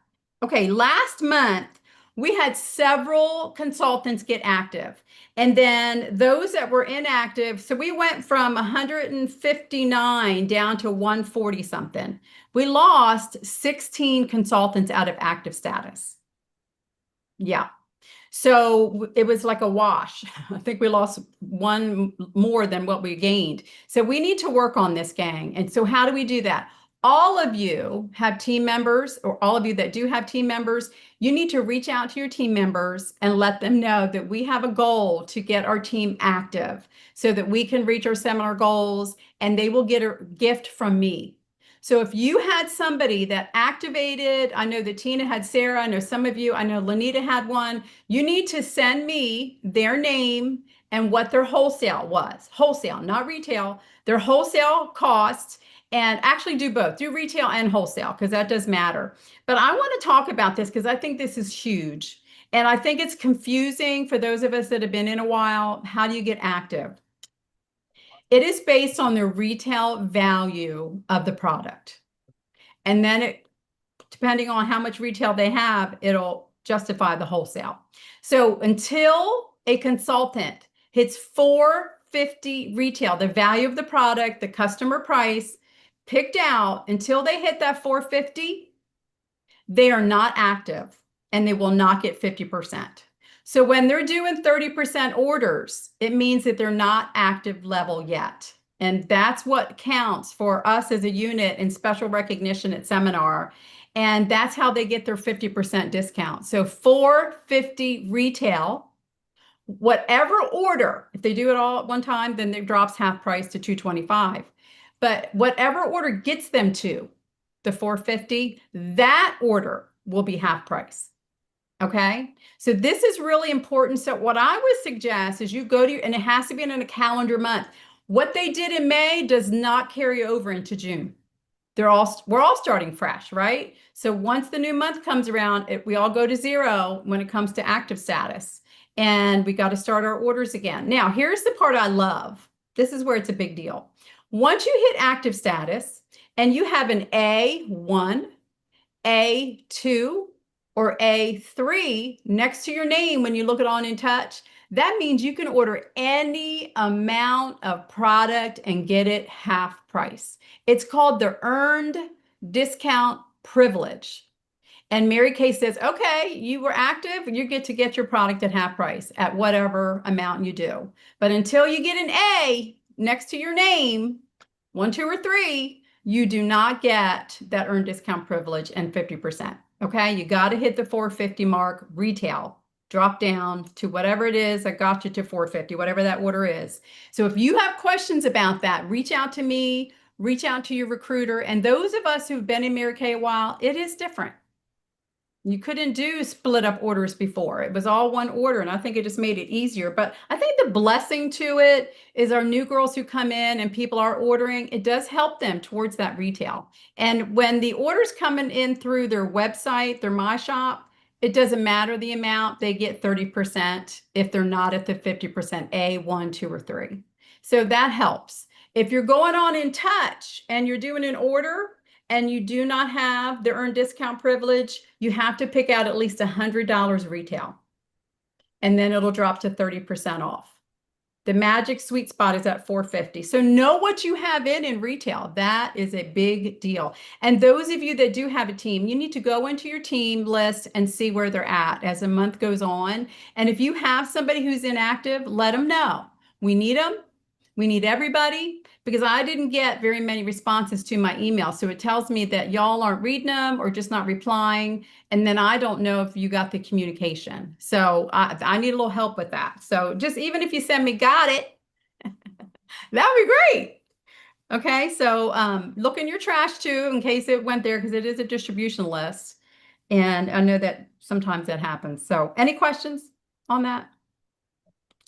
Okay, last month, we had several consultants get active. And then those that were inactive, so we went from 159 down to 140 something. We lost 16 consultants out of active status. Yeah. So it was like a wash. I think we lost one more than what we gained. So we need to work on this, gang. And so how do we do that? all of you have team members, or all of you that do have team members, you need to reach out to your team members and let them know that we have a goal to get our team active so that we can reach our seminar goals, and they will get a gift from me. So if you had somebody that activated, I know that Tina had Sarah, I know some of you, I know Lanita had one, you need to send me their name and what their wholesale was. Wholesale, not retail, their wholesale costs, and actually do both, do retail and wholesale, because that does matter. But I want to talk about this because I think this is huge. And I think it's confusing for those of us that have been in a while. How do you get active? It is based on the retail value of the product. And then it, depending on how much retail they have, it'll justify the wholesale. So until a consultant hits $450 retail, the value of the product, the customer price picked out, until they hit that $450, they are not active and they will not get 50%. So when they're doing 30% orders, it means that they're not active level yet. And that's what counts for us as a unit in special recognition at seminar. And that's how they get their 50% discount. So $450 retail, whatever order, if they do it all at one time, then it drops half price to $225. But whatever order gets them to the $450, that order will be half price. Okay, so this is really important. So what I would suggest is you go to, and it has to be in a calendar month. What they did in May does not carry over into June. We're all starting fresh, right? So once the new month comes around, we all go to zero when it comes to active status, and we got to start our orders again. Now, here's the part I love. This is where it's a big deal. Once you hit active status and you have an A1, A2, or A3 next to your name when you look it on In Touch, that means you can order any amount of product and get it half price. It's called the earned discount privilege. And Mary Kay says, okay, you were active, you get to get your product at half price at whatever amount you do. But until you get an A next to your name, 1, 2, or 3, you do not get that earned discount privilege and 50%. Okay, you got to hit the 450 mark retail, drop down to whatever it is that got you to 450, whatever that order is. So if you have questions about that, reach out to me, reach out to your recruiter. And those of us who've been in Mary Kay a while, it is different. You couldn't do split up orders before. It was all one order, and I think it just made it easier. But I think the blessing to it is our new girls who come in and people are ordering, it does help them towards that retail. And when the order's coming in through their website, their My Shop, it doesn't matter the amount, they get 30% if they're not at the 50% A, 1, 2, or 3. So that helps. If you're going on In Touch and you're doing an order, and you do not have the earned discount privilege, you have to pick out at least $100 retail. And then it'll drop to 30% off. The magic sweet spot is at 450. So know what you have in retail. That is a big deal. And those of you that do have a team, you need to go into your team list and see where they're at as the month goes on. And if you have somebody who's inactive, let them know. We need them. We need everybody, because I didn't get very many responses to my email. So it tells me that y'all aren't reading them or just not replying. And then I don't know if you got the communication. So I need a little help with that. So just even if you send me, got it, that would be great. Okay, so look in your trash too, in case it went there, because it is a distribution list. And I know that sometimes that happens. So any questions on that?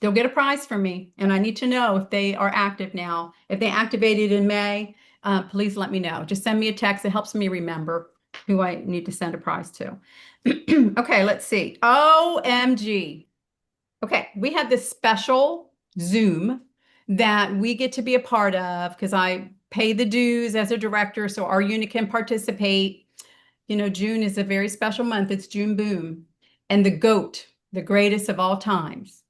They'll get a prize from me, and I need to know if they are active now. If they activated in May, please let me know. Just send me a text. It helps me remember who I need to send a prize to. Okay, let's see. OMG. Okay, we have this special Zoom that we get to be a part of because I pay the dues as a director, so our unit can participate. You know, June is a very special month. It's June Boom. And the GOAT, the greatest of all times,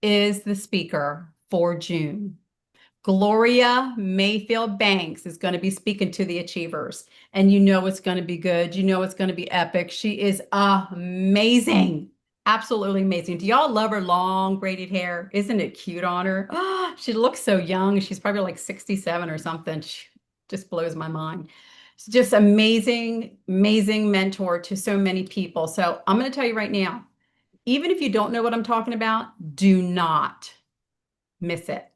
is the speaker for June. Gloria Mayfield Banks is going to be speaking to the Achievers. And you know it's going to be good. You know it's going to be epic. She is amazing. Absolutely amazing. Do y'all love her long braided hair? Isn't it cute on her? Oh, she looks so young. She's probably like 67 or something. She just blows my mind. just amazing, amazing mentor to so many people. So I'm going to tell you right now, even if you don't know what I'm talking about, do not miss it.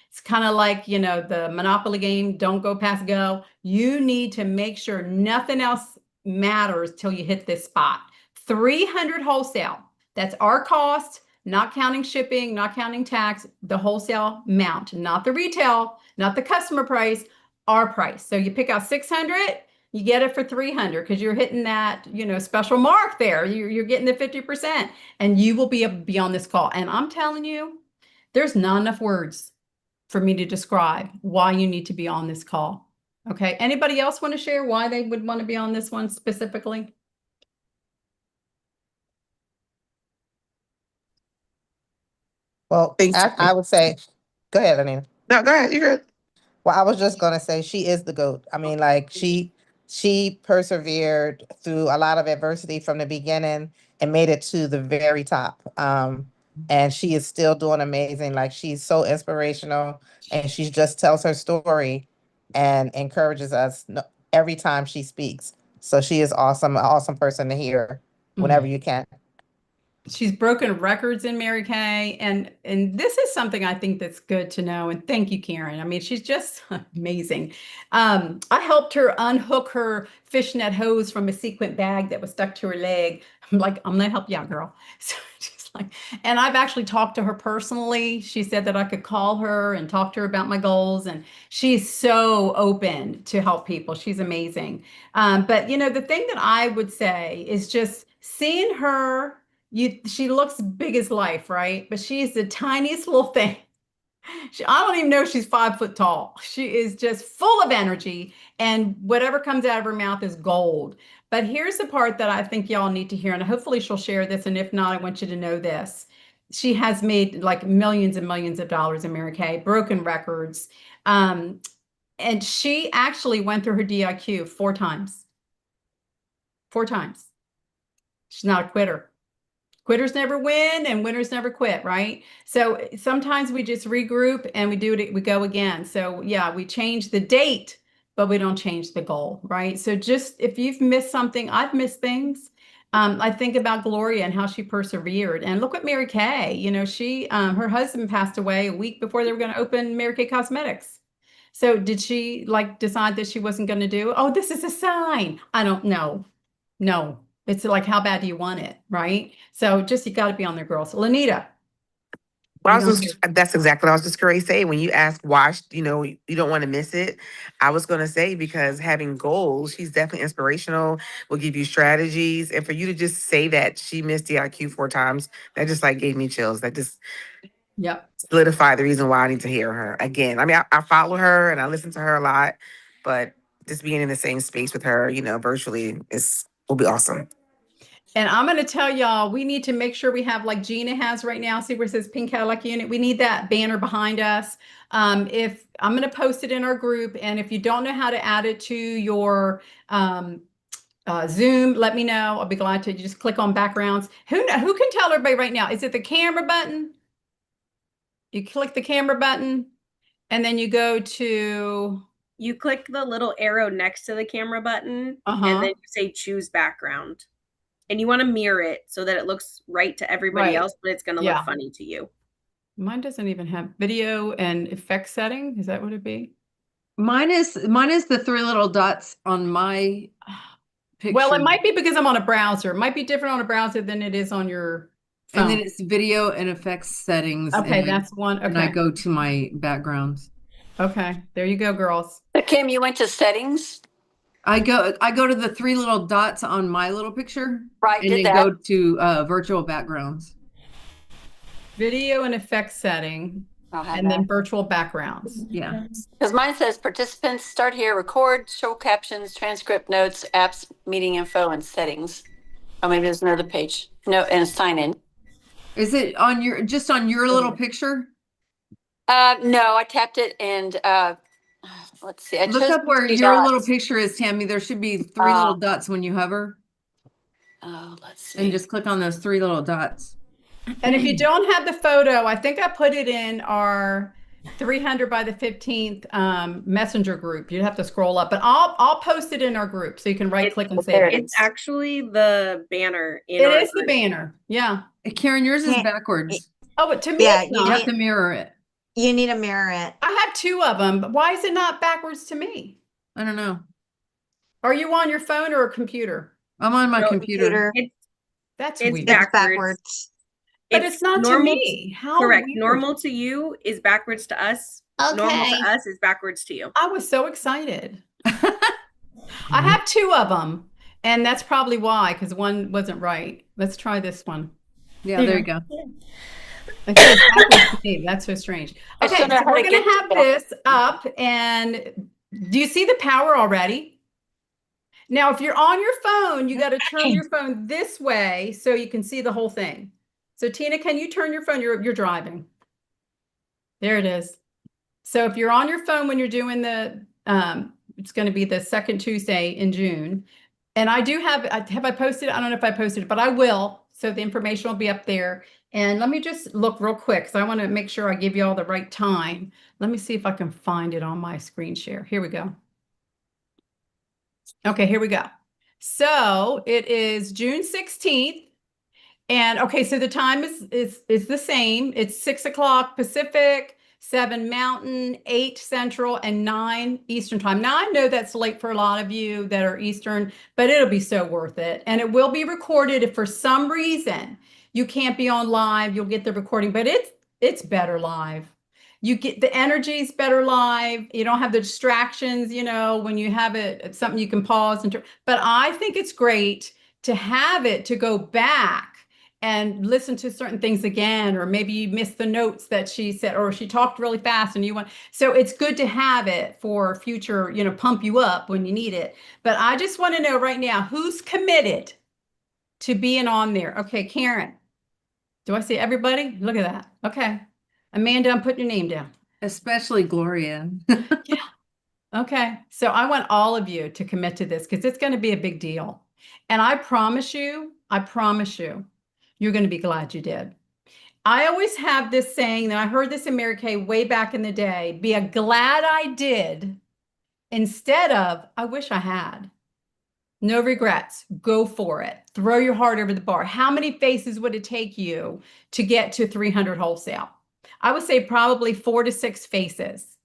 It's kind of like, the Monopoly game, don't go past go. You need to make sure nothing else matters till you hit this spot. 300 wholesale. That's our cost, not counting shipping, not counting tax, the wholesale amount, not the retail, not the customer price, our price. So you pick out 600, you get it for 300 because you're hitting that, special mark there. You're getting the 50% and you will be able to be on this call. And I'm telling you, there's not enough words for me to describe why you need to be on this call. Okay. Anybody else want to share why they would want to be on this one specifically? Well, Thanks. I would say, go ahead, Anita. No, go ahead. You're good. Well, I was just gonna say she is the GOAT. I mean, like she persevered through a lot of adversity from the beginning and made it to the very top. And she is still doing amazing. Like she's so inspirational, and she just tells her story and encourages us every time she speaks. So she is awesome, an awesome person to hear whenever you can. She's broken records in Mary Kay, and this is something I think that's good to know. And thank you, Karen. I mean, she's just amazing. I helped her unhook her fishnet hose from a sequin bag that was stuck to her leg. I'm like, I'm gonna help you out, girl. So she's like, and I've actually talked to her personally. She said that I could call her and talk to her about my goals, and she's so open to help people. She's amazing. But the thing that I would say is just seeing her. She looks big as life, right? But she's the tiniest little thing. I don't even know if she's 5 foot tall. She is just full of energy, and whatever comes out of her mouth is gold. But here's the part that I think y'all need to hear, and hopefully she'll share this. And if not, I want you to know this. She has made like millions and millions of dollars in Mary Kay, broken records. And she actually went through her DIQ 4 times. 4 times. She's not a quitter. Quitters never win and winners never quit, right? So sometimes we just regroup and we do it, we go again. So yeah, we change the date, but we don't change the goal, right? So just if you've missed something, I've missed things. I think about Gloria and how she persevered. And look at Mary Kay. She her husband passed away a week before they were going to open Mary Kay Cosmetics. So did she decide that she wasn't going to do? Oh, this is a sign. I don't know. No. It's like, how bad do you want it, right? So you got to be on there, girls. Lanita. Well, that's exactly what I was just going to say. When you ask why, you don't want to miss it. I was going to say because having goals, she's definitely inspirational, will give you strategies. And for you to just say that she missed the IQ 4 times, that just gave me chills. That just solidified the reason why I need to hear her again. I mean, I follow her and I listen to her a lot, but just being in the same space with her, virtually will be awesome. And I'm going to tell y'all, we need to make sure we have like Gina has right now. See where it says Pink Cadillac Unit. We need that banner behind us. If I'm going to post it in our group, and if you don't know how to add it to your Zoom, let me know. I'll be glad to. You just click on backgrounds. Who can tell everybody right now? Is it the camera button? You click the camera button, and then you go to. You click the little arrow next to the camera button, and then you say choose background. And you want to mirror it so that it looks right to everybody else, but it's going to look funny to you. Mine doesn't even have video and effect setting. Is that what it'd be? Mine is the 3 little dots on my picture. Well, it might be because I'm on a browser. It might be different on a browser than it is on your phone. And then it's video and effects settings. Okay, that's one. Okay. And I go to my backgrounds. Okay, there you go, girls. Kim, you went to settings? I go to the 3 little dots on my little picture. Right. And then go to virtual backgrounds. Video and effects setting. And then virtual backgrounds. Yeah. Because mine says participants start here, record, show captions, transcript notes, apps, meeting info, and settings. Oh, maybe there's another page. No, and sign in. Is it on your little picture? No, I tapped it and let's see. Look up where your little picture is, Tammy. There should be 3 little dots when you hover. Oh, let's see. And just click on those 3 little dots. And if you don't have the photo, I think I put it in our 300 by the 15th messenger group. You'd have to scroll up, but I'll post it in our group so you can right click and save it. It's actually the banner in It our is the group. banner. Yeah. Karen, yours is Can't- backwards. Oh, but to me, Yeah, it's You not. have to mirror it. You need to mirror it. I have two of them, but why is it not backwards to me? I don't know. Are you on your phone or a computer? I'm on my No, computer. That's It's weird. It's backwards. backwards. But it's not to normal me. How correct. weird. Normal to you is backwards to us. Normal to us is backwards to you. I was so excited. I have two of them, and that's probably why, because one wasn't right. Let's try this one. Yeah, there you go. Okay, it's backwards to me. That's so strange. I Okay, still know so how we're to going to get have to this up, and do you see the power already? Now, if you're on your phone, you got to turn your phone this way so you can see the whole thing. So Tina, can you turn your phone? You're driving. There it is. So if you're on your phone when you're doing the, it's going to be the second Tuesday in June. And I do have I posted? I don't know if I posted it, but I will. So the information will be up there. And let me just look real quick because I want to make sure I give you all the right time. Let me see if I can find it on my screen share. Here we go. Okay, here we go. So it is June 16th. And okay, so the time is the same. It's 6 o'clock Pacific, 7 Mountain, 8 Central, and 9 Eastern time. Now I know that's late for a lot of you that are Eastern, but it'll be so worth it. And it will be recorded if for some reason you can't be on live, you'll get the recording, but it's better live. You get the energy's better live. You don't have the distractions, you know, when you have it's something you can pause and but I think it's great to have it to go back and listen to certain things again, or maybe you missed the notes that she said, or she talked really fast and you want, so it's good to have it for future, you know, pump you up when you need it. But I just want to know right now, who's committed to being on there? Okay, Karen, do I see everybody? Look at that. Okay. Amanda, I'm putting your name down. Especially Gloria. Yeah. Okay. So I want all of you to commit to this because it's going to be a big deal. And I promise you, you're going to be glad you did. I always have this saying that I heard this in Mary Kay way back in the day, be a glad I did instead of I wish I had. No regrets. Go for it. Throw your heart over the bar. How many faces would it take you to get to 300 wholesale? I would say probably 4 to 6 faces.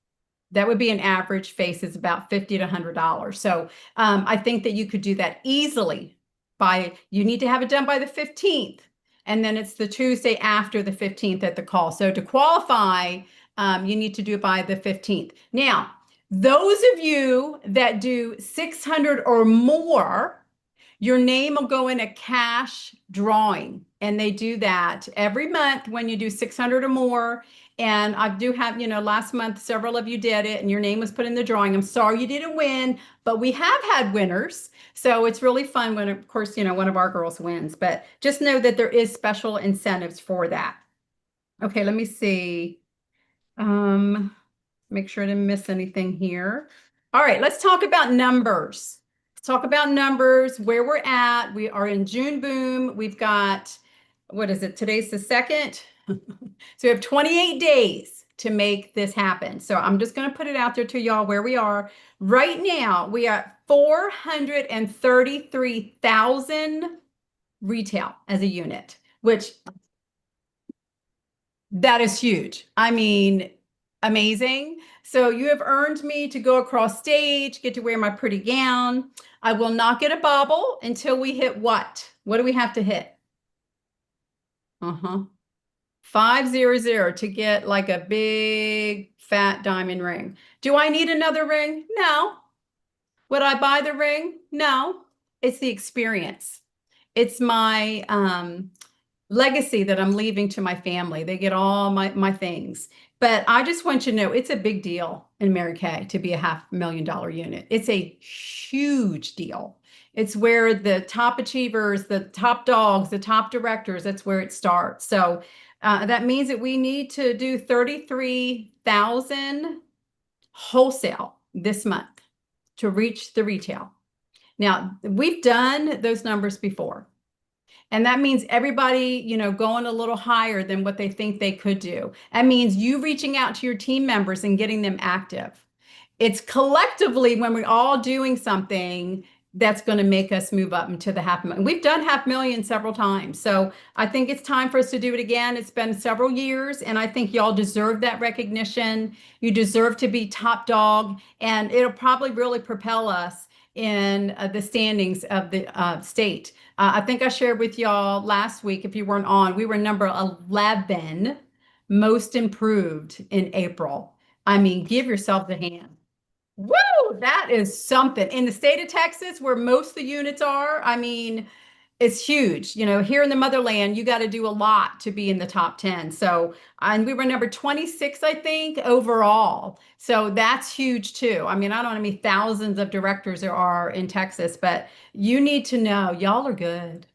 That would be an average face is about $50 to $100. So I think that you could do that easily you need to have it done by the 15th. And then it's the Tuesday after the 15th at the call. So to qualify, you need to do it by the 15th. Now, those of you that do 600 or more, your name will go in a cash drawing. And they do that every month when you do 600 or more. And I do have, you know, last month, several of you did it and your name was put in the drawing. I'm sorry you didn't win, but we have had winners. So it's really fun when, of course, you know, one of our girls wins, but just know that there is special incentives for that. Okay, let me see. Make sure I didn't miss anything here. All right, let's talk about numbers. Let's talk about numbers, where we're at. We are in June Boom. We've got, what is it? Today's the 2nd. So we have 28 days to make this happen. So I'm just going to put it out there to y'all where we are. Right now, we are 433,000 retail as a unit, which that is huge. I mean, amazing. So you have earned me to go across stage, get to wear my pretty gown. I will not get a bauble until we hit what? What do we have to hit? 500 to get like a big fat diamond ring. Do I need another ring? No. Would I buy the ring? No. It's the experience. It's my legacy that I'm leaving to my family. They get all my things. But I just want you to know it's a big deal in Mary Kay to be a $500,000 unit. It's a huge deal. It's where the top achievers, the top dogs, the top directors, that's where it starts. So that means that we need to do 33,000 wholesale this month to reach the retail. Now, we've done those numbers before. And that means everybody, going a little higher than what they think they could do. That means you reaching out to your team members and getting them active. It's collectively when we're all doing something that's going to make us move up into the 500,000. We've done 500,000 several times. So I think it's time for us to do it again. It's been several years, and I think y'all deserve that recognition. You deserve to be top dog, and it'll probably really propel us in the standings of the state. I think I shared with y'all last week, if you weren't on, we were number 11 most improved in April. I mean, give yourself a hand. Woo, that is something. In the state of Texas, where most of the units are, I mean, it's huge. Here in the motherland, you got to do a lot to be in the top 10. So, and we were number 26, I think, overall. So that's huge too. I mean, I don't know how many thousands of directors there are in Texas, but you need to know y'all are good.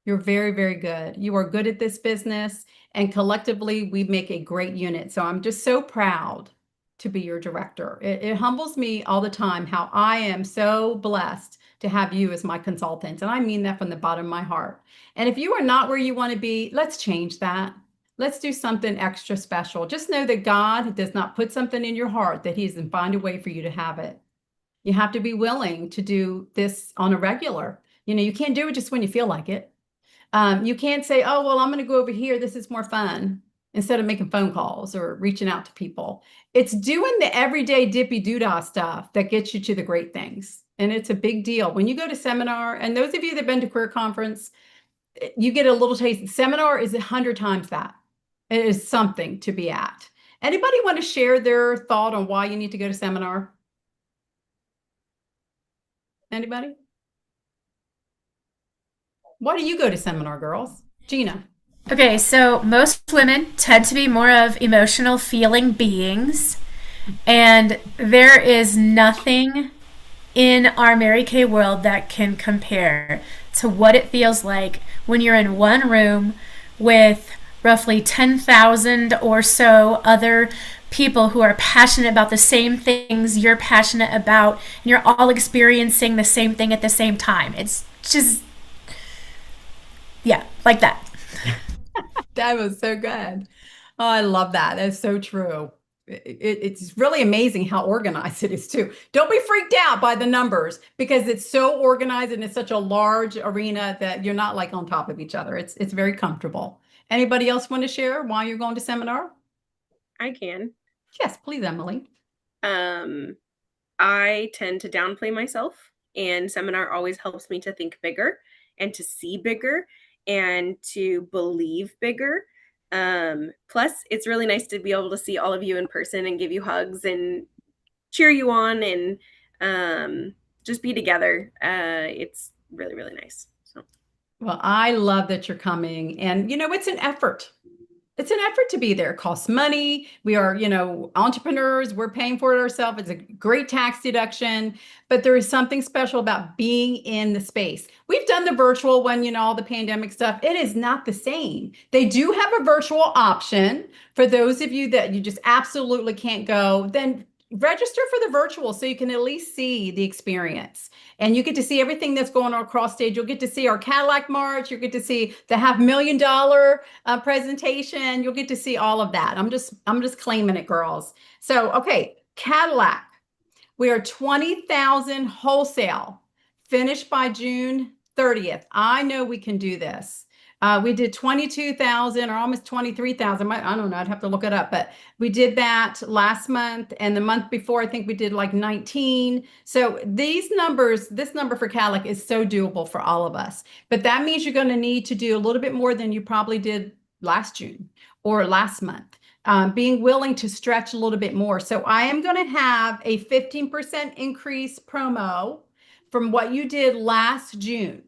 You're very, very good. You are good at this business, and collectively, we make a great unit. So I'm just so proud to be your director. It humbles me all the time how I am so blessed to have you as my consultant. And I mean that from the bottom of my heart. And if you are not where you want to be, let's change that. Let's do something extra special. Just know that God does not put something in your heart that He doesn't find a way for you to have it. You have to be willing to do this on a regular. You can't do it just when you feel like it. You can't say, oh, well, I'm going to go over here. This is more fun, instead of making phone calls or reaching out to people. It's doing the everyday dippy doodah stuff that gets you to the great things. And it's a big deal. When you go to seminar, and those of you that have been to career conference, you get a little taste. Seminar is 100 times that. It is something to be at. Anybody want to share their thought on why you need to go to seminar? Anybody? Why do you go to seminar, girls? Gina. Okay, so most women tend to be more of emotional feeling beings, and there is nothing in our Mary Kay world that can compare to what it feels like when you're in one room with roughly 10,000 or so other people who are passionate about the same things you're passionate about, and you're all experiencing the same thing at the same time. It's just, yeah, like that. That was so good. Oh, I love that. That's so true. It's really amazing how organized it is too. Don't be freaked out by the numbers, because it's so organized and it's such a large arena that you're not like on top of each other. It's very comfortable. Anybody else want to share why you're going to seminar? I can. Yes, please, Emily. I tend to downplay myself, and seminar always helps me to think bigger and to see bigger and to believe bigger. Plus, it's really nice to be able to see all of you in person and give you hugs and cheer you on and just be together. It's really, really nice. So, well, I love that you're coming, and it's an effort. It's an effort to be there. It costs money. We are, entrepreneurs. We're paying for it ourselves. It's a great tax deduction, but there is something special about being in the space. We've done the virtual one, all the pandemic stuff. It is not the same. They do have a virtual option for those of you that you just absolutely can't go. Then register for the virtual so you can at least see the experience, and you get to see everything that's going on across stage. You'll get to see our Cadillac March. You'll get to see the $500,000 presentation. You'll get to see all of that. I'm just claiming it, girls. So, okay, Cadillac, we are 20,000 wholesale, finished by June 30th. I know we can do this. We did 22,000 or almost 23,000. I don't know. I'd have to look it up, but we did that last month, and the month before, I think we did like 19. So these numbers, this number for Cadillac is so doable for all of us. But that means you're going to need to do a little bit more than you probably did last June or last month. Being willing to stretch a little bit more. So I am going to have a 15% increase promo from what you did last June.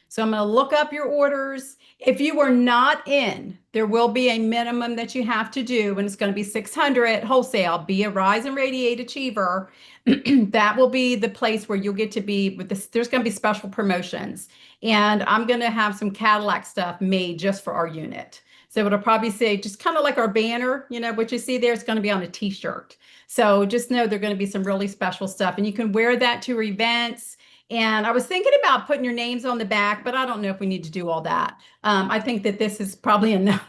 So I'm going to look up your orders. If you were not in, there will be a minimum that you have to do, and it's going to be 600 wholesale. Be a Rise and Radiate Achiever. That will be the place where you'll get to be with this. There's going to be special promotions, and I'm going to have some Cadillac stuff made just for our unit. So it'll probably say, just kind of like our banner, what you see there, it's going to be on a t-shirt. So just know there's going to be some really special stuff, and you can wear that to events. And I was thinking about putting your names on the back, but I don't know if we need to do all that. I think that this is probably enough.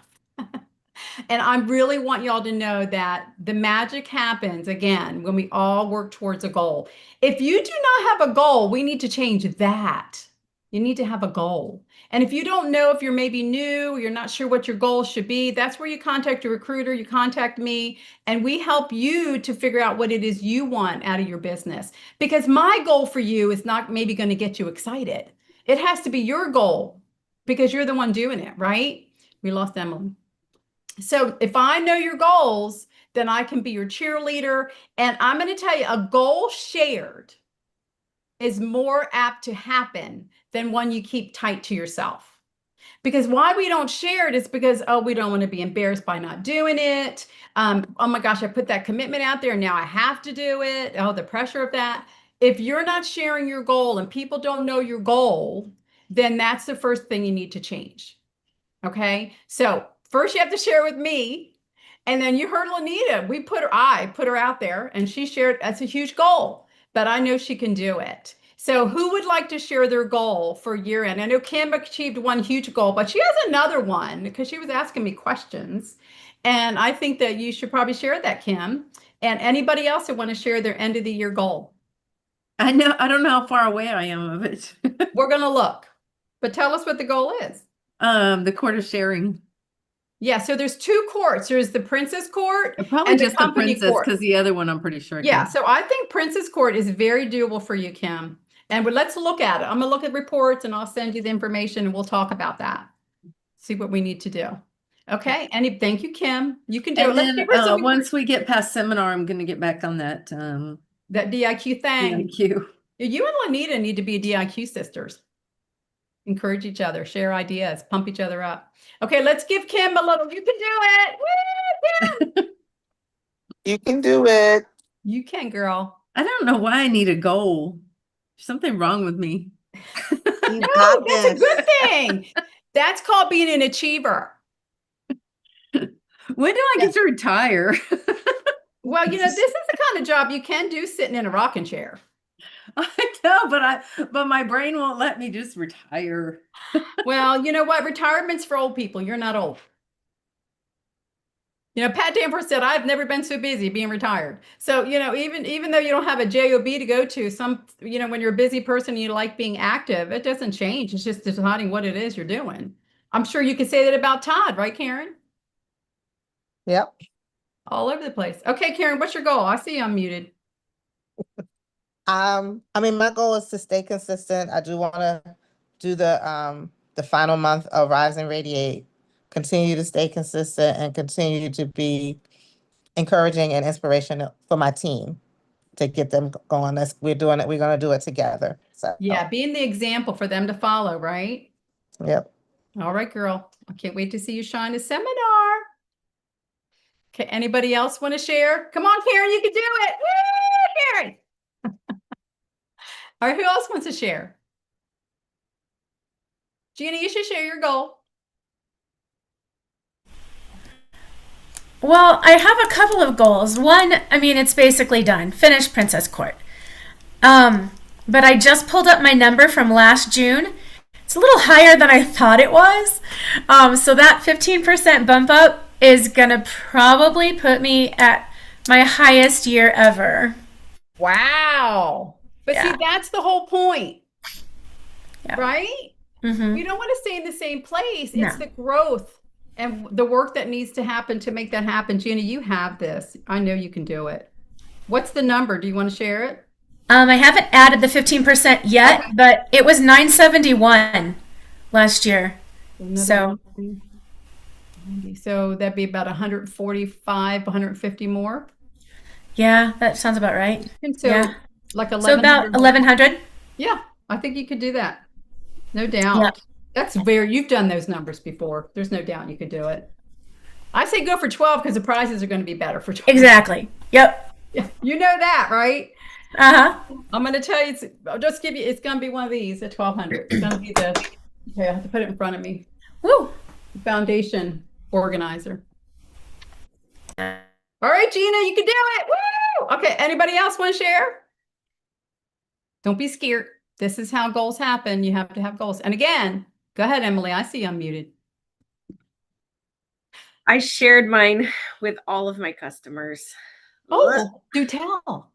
And I really want y'all to know that the magic happens again when we all work towards a goal. If you do not have a goal, we need to change that. You need to have a goal. And if you don't know if you're maybe new, you're not sure what your goal should be, that's where you contact a recruiter, you contact me, and we help you to figure out what it is you want out of your business. Because my goal for you is not maybe going to get you excited. It has to be your goal because you're the one doing it, right? We lost Emily. So if I know your goals, then I can be your cheerleader. And I'm going to tell you, a goal shared is more apt to happen than one you keep tight to yourself. Because why we don't share it is because, oh, we don't want to be embarrassed by not doing it. Oh my gosh, I put that commitment out there and now I have to do it. Oh, the pressure of that. If you're not sharing your goal and people don't know your goal, then that's the first thing you need to change. Okay. So first you have to share with me. And then you heard Lanita. I put her out there and she shared. That's a huge goal, but I know she can do it. So who would like to share their goal for year end? I know Kim achieved one huge goal, but she has another one because she was asking me questions. And I think that you should probably share that, Kim. And anybody else who want to share their end of the year goal. I don't know how far away I am of it. We're going to look, but tell us what the goal is. The court of sharing. Yeah, so there's two courts. There's the Princess Court Probably and the just the Company princess, Court. because the other one I'm pretty sure. Yeah, so I think Princess Court is very doable for you, Kim. And let's look at it. I'm gonna look at reports and I'll send you the information and we'll talk about that. See what we need to do. Okay, and thank you, Kim. You can do it. And Let's give her then some once we get past seminar, I'm going to get back on that that DIQ thing. DIQ. You and Lanita need to be DIQ sisters. Encourage each other, share ideas, pump each other up. Okay, let's give Kim a little. You can do it. Woo, Kim. You can do it. You can, girl. I don't know why I need a goal. There's something wrong with me. You No, got that's a this. good thing. That's called being an achiever. When do I get to retire? Well, this is the kind of job you can do sitting in a rocking chair. I know, but my brain won't let me just retire. Well, you know what? Retirement's for old people. You're not old. Pat Danforth said, I've never been so busy being retired. So, even though you don't have a job to go to, when you're a busy person, you like being active, it doesn't change. It's just deciding what it is you're doing. I'm sure you could say that about Todd, right, Karen? Yep. All over the place. Okay, Karen, what's your goal? I see you unmuted. My goal is to stay consistent. I do want to do the final month of Rise and Radiate, continue to stay consistent and continue to be encouraging and inspirational for my team to get them going. We're doing it. We're going to do it together. So Yeah, being the example for them to follow, right? Yep. All right, girl. I can't wait to see you shine a seminar. Okay, anybody else want to share? Come on, Karen, you can do it. Woo, Karen. All right, who else wants to share? Gina, you should share your goal. Well, I have a couple of goals. One, it's basically done. Finished Princess Court. But I just pulled up my number from last June. It's a little higher than I thought it was. So that 15% bump up is going to probably put me at my highest year ever. Wow. But see, that's the whole point. Yeah. Right? Mm-hmm. You don't want to stay in the same place. No. It's the growth and the work that needs to happen to make that happen. Gina, you have this. I know you can do it. What's the number? Do you want to share it? I haven't added the 15% yet, okay, but it was 971 last year. So that'd be about 145, 150 more. Yeah, that sounds about right. And so yeah. Like 1100. So about 1100. Yeah, I think you could do that. No doubt. Yeah. You've done those numbers before. There's no doubt you could do it. I say go for 12 because the prizes are going to be better for 12. Exactly. Yep. Yeah, you know that, right? Uh-huh. I'm going to tell you, I'll just give you, it's going to be one of these at 1200. It's going to be okay, I have to put it in front of me. Woo. Foundation organizer. All right, Gina, you can do it. Woo! Okay, anybody else want to share? Don't be scared. This is how goals happen. You have to have goals. And again, go ahead, Emily. I see you unmuted. I shared mine with all of my customers. Oh, do tell.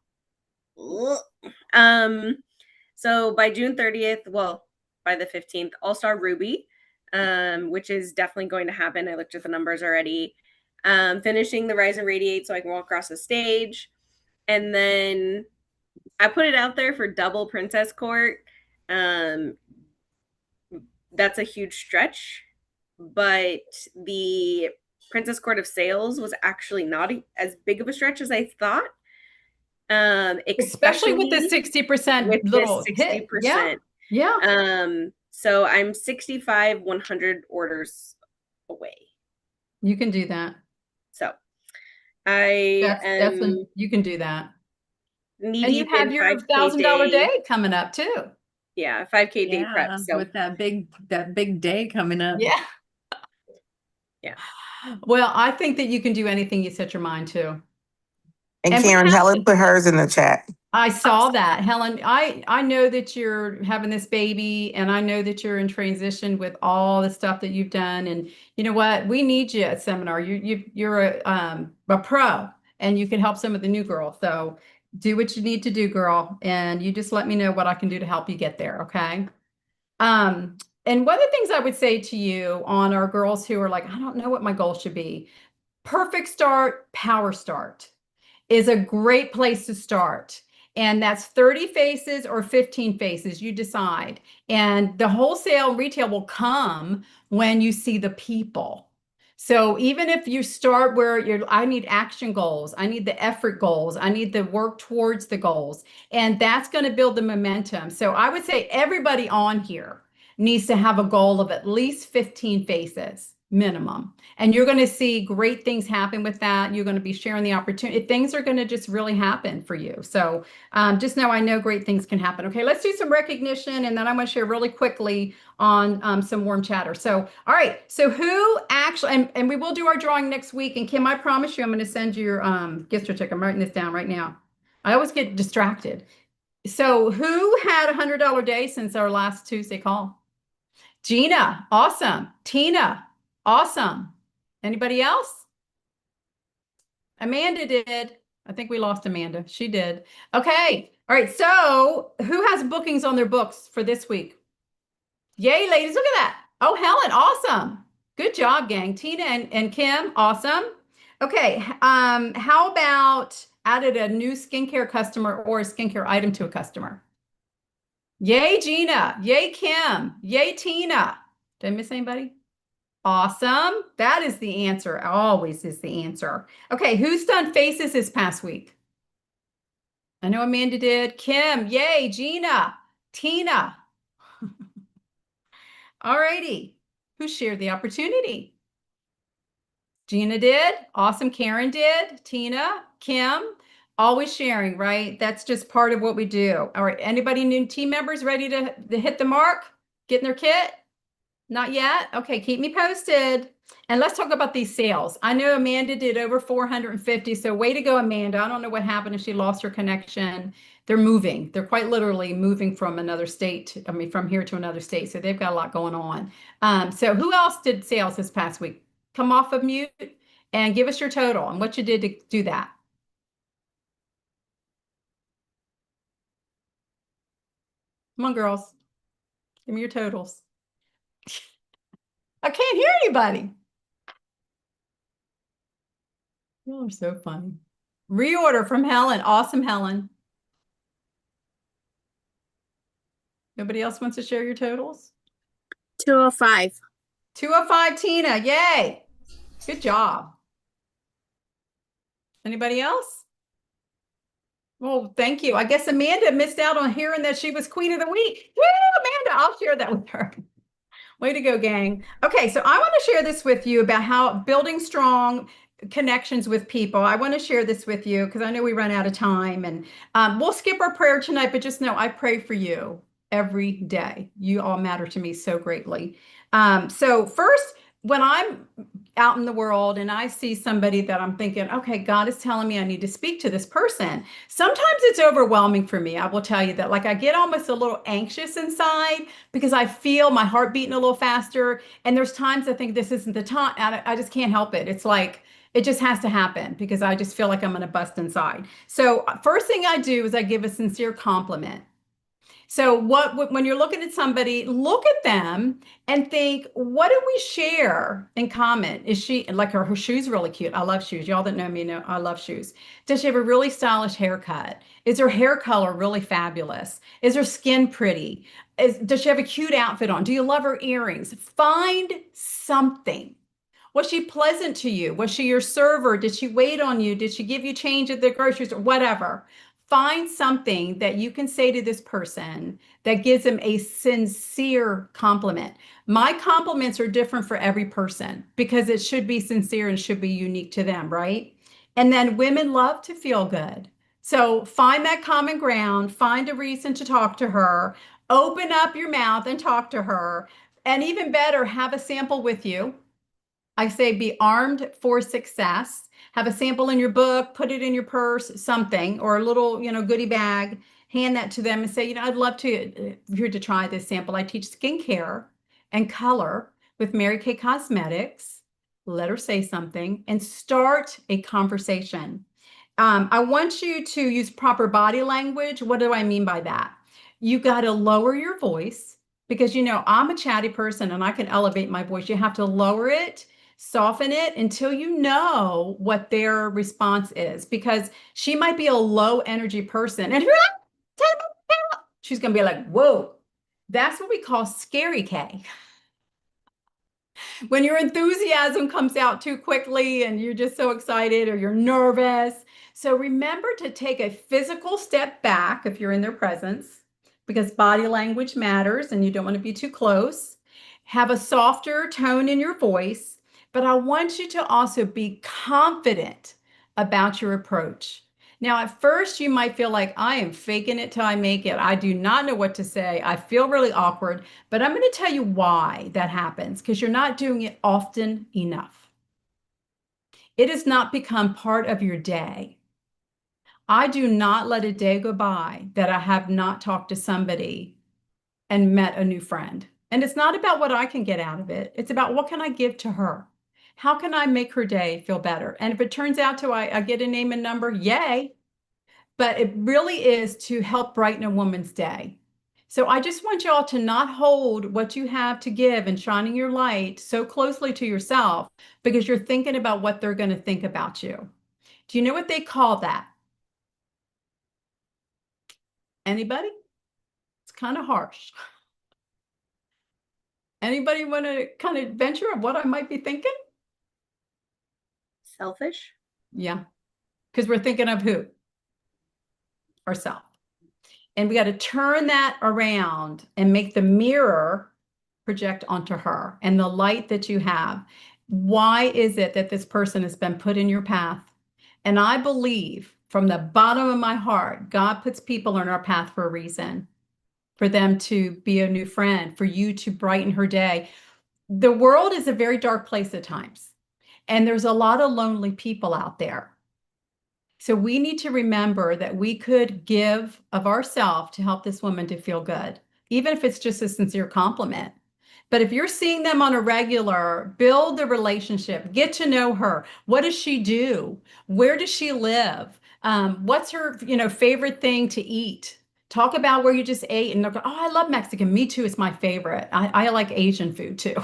So by June 30th, well, by the 15th, All-Star Ruby, which is definitely going to happen. I looked at the numbers already. Finishing the Rise and Radiate so I can walk across the stage. And then I put it out there for double Princess Court. That's a huge stretch, but the Princess Court of Sales was actually not as big of a stretch as I thought. Especially with the 60% with little this hit. 60%. Yeah. So I'm 65, 100 orders away. You can do that. So I you can do that. knee And you deep have in your 5K $1,000 day coming up too. Yeah, 5K day prep. So with that big day coming up. Yeah. Yeah. Well, I think that you can do anything you set your mind to. And Karen, Helen put hers in the chat. I saw that, Helen. I know that you're having this baby, and I know that you're in transition with all the stuff that you've done. And you know what? We need you at seminar. You're a pro, and you can help some of the new girls. So do what you need to do, girl, and you just let me know what I can do to help you get there. Okay. And one of the things I would say to you on our girls who are like, I don't know what my goal should be. Perfect Start, Power Start is a great place to start. And that's 30 faces or 15 faces, you decide. And the wholesale retail will come when you see the people. So even if you start where I need action goals, I need the effort goals, I need the work towards the goals, and that's going to build the momentum. So I would say everybody on here needs to have a goal of at least 15 faces minimum. And you're going to see great things happen with that. You're going to be sharing the opportunity. Things are going to just really happen for you. So just know I know great things can happen. Okay, let's do some recognition. And then I'm going to share really quickly on some warm chatter. So, all right. So who actually, and we will do our drawing next week. And Kim, I promise you, I'm going to send you your gift certificate. I'm writing this down right now. I always get distracted. So who had $100 day since our last Tuesday call? Gina, awesome. Tina, awesome. Anybody else? Amanda did. I think we lost Amanda. She did. Okay. All right. So who has bookings on their books for this week? Yay, ladies. Look at that. Oh, Helen. Awesome. Good job, gang. Tina and Kim. Awesome. Okay. How about added a new skincare customer or a skincare item to a customer? Yay, Gina. Yay, Kim. Yay, Tina. Did I miss anybody? Awesome. That is the answer. Always is the answer. Okay, who's done faces this past week? I know Amanda did. Kim, yay. Gina, Tina. All righty. Who shared the opportunity? Gina did. Awesome. Karen did. Tina, Kim, always sharing, right? That's just part of what we do. All right. Anybody new team members ready to hit the mark? Getting their kit? Not yet? Okay, keep me posted. And let's talk about these sales. I know Amanda did over 450, so way to go, Amanda. I don't know what happened if she lost her connection. They're moving. They're quite literally moving from another state. I mean, from here to another state. So they've got a lot going on. So who else did sales this past week? Come off of mute and give us your total and what you did to do that. Come on, girls. Give me your totals. I can't hear anybody. You are so funny. Reorder from Helen. Awesome, Helen. Nobody else wants to share your totals? 205. 205, Tina. Yay. Good job. Anybody else? Well, thank you. I guess Amanda missed out on hearing that she was Queen of the Week. Woo, Amanda, I'll share that with her. Way to go, gang. Okay, so I want to share this with you about how building strong connections with people. I want to share this with you because I know we run out of time, and we'll skip our prayer tonight, but just know I pray for you every day. You all matter to me so greatly. So first, when I'm out in the world and I see somebody that I'm thinking, okay, God is telling me I need to speak to this person, sometimes it's overwhelming for me. I will tell you that. Like I get almost a little anxious inside because I feel my heart beating a little faster. And there's times I think this isn't the time. I just can't help it. It's like, it just has to happen because I just feel like I'm going to bust inside. So, first thing I do is I give a sincere compliment. So when you're looking at somebody, look at them and think, what do we share in common? Is she like her shoes really cute? I love shoes. Y'all that know me know I love shoes. Does she have a really stylish haircut? Is her hair color really fabulous? Is her skin pretty? Does she have a cute outfit on? Do you love her earrings? Find something. Was she pleasant to you? Was she your server? Did she wait on you? Did she give you change at the grocery store? Whatever. Find something that you can say to this person that gives them a sincere compliment. My compliments are different for every person because it should be sincere and should be unique to them, right? And then women love to feel good. So find that common ground, find a reason to talk to her, open up your mouth and talk to her. And even better, have a sample with you. I say be armed for success. Have a sample in your book, put it in your purse, something, or a little, goodie bag. Hand that to them and say, I'd love to here to try this sample. I teach skincare and color with Mary Kay Cosmetics. Let her say something and start a conversation. I want you to use proper body language. What do I mean by that? You got to lower your voice because, I'm a chatty person and I can elevate my voice. You have to lower it, soften it until you know what their response is because she might be a low energy person and she's going to be like, whoa, that's what we call scary K. When your enthusiasm comes out too quickly and you're just so excited or you're nervous. So remember to take a physical step back if you're in their presence because body language matters and you don't want to be too close. Have a softer tone in your voice, but I want you to also be confident about your approach. Now, at first, you might feel like I am faking it till I make it. I do not know what to say. I feel really awkward, but I'm going to tell you why that happens because you're not doing it often enough. It has not become part of your day. I do not let a day go by that I have not talked to somebody and met a new friend. And it's not about what I can get out of it. It's about what can I give to her? How can I make her day feel better? And if it turns out to I get a name and number, yay. But it really is to help brighten a woman's day. So I just want y'all to not hold what you have to give and shining your light so closely to yourself because you're thinking about what they're going to think about you. Do you know what they call that? Anybody? It's kind of harsh. Anybody want to kind of venture of what I might be thinking? Selfish? Yeah, because we're thinking of who? Ourselves. And we got to turn that around and make the mirror project onto her and the light that you have. Why is it that this person has been put in your path? And I believe from the bottom of my heart, God puts people on our path for a reason, for them to be a new friend, for you to brighten her day. The world is a very dark place at times, and there's a lot of lonely people out there. So we need to remember that we could give of ourselves to help this woman to feel good, even if it's just a sincere compliment. But if you're seeing them on a regular, build the relationship, get to know her. What does she do? Where does she live? What's her, favorite thing to eat? Talk about where you just ate and they'll go, oh, I love Mexican. Me too. It's my favorite. I like Asian food too.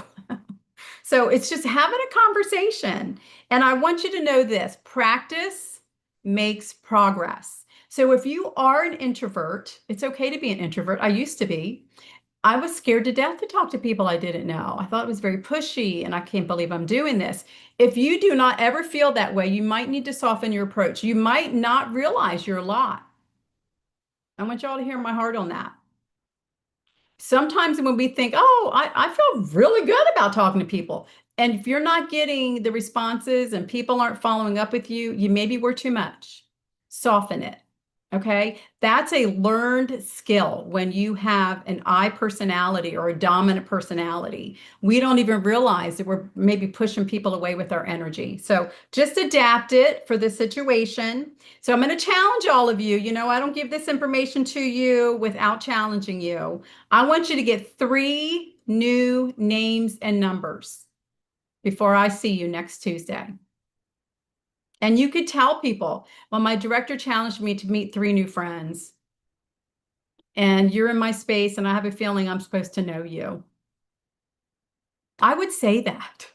So it's just having a conversation. And I want you to know this, practice makes progress. So if you are an introvert, it's okay to be an introvert. I used to be. I was scared to death to talk to people I didn't know. I thought it was very pushy and I can't believe I'm doing this. If you do not ever feel that way, you might need to soften your approach. You might not realize you're a lot. I want y'all to hear my heart on that. Sometimes when we think, oh, I feel really good about talking to people. And if you're not getting the responses and people aren't following up with you, you maybe were too much. Soften it. Okay, that's a learned skill when you have an I personality or a dominant personality. We don't even realize that we're maybe pushing people away with our energy. So just adapt it for the situation. So I'm going to challenge all of you. You know, I don't give this information to you without challenging you. I want you to get 3 new names and numbers before I see you next Tuesday. And you could tell people, well, my director challenged me to meet 3 new friends. And you're in my space, and I have a feeling I'm supposed to know you. I would say that.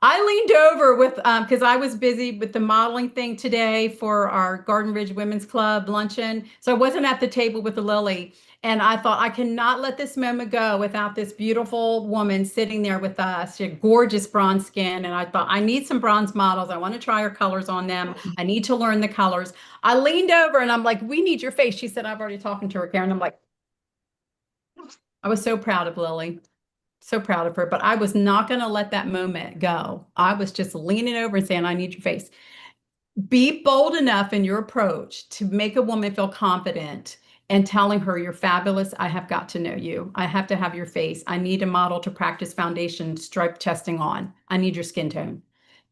I leaned over with, because I was busy with the modeling thing today for our Garden Ridge Women's Club luncheon. So I wasn't at the table with the Lily. And I thought, I cannot let this moment go without this beautiful woman sitting there with us. She had gorgeous bronze skin. And I thought, I need some bronze models. I want to try her colors on them. I need to learn the colors. I leaned over and I'm like, we need your face. She said, I've already talked to her, Karen. I'm like, I was so proud of Lily. So proud of her, but I was not going to let that moment go. I was just leaning over and saying, I need your face. Be bold enough in your approach to make a woman feel confident and telling her, you're fabulous. I have got to know you. I have to have your face. I need a model to practice foundation stripe testing on. I need your skin tone.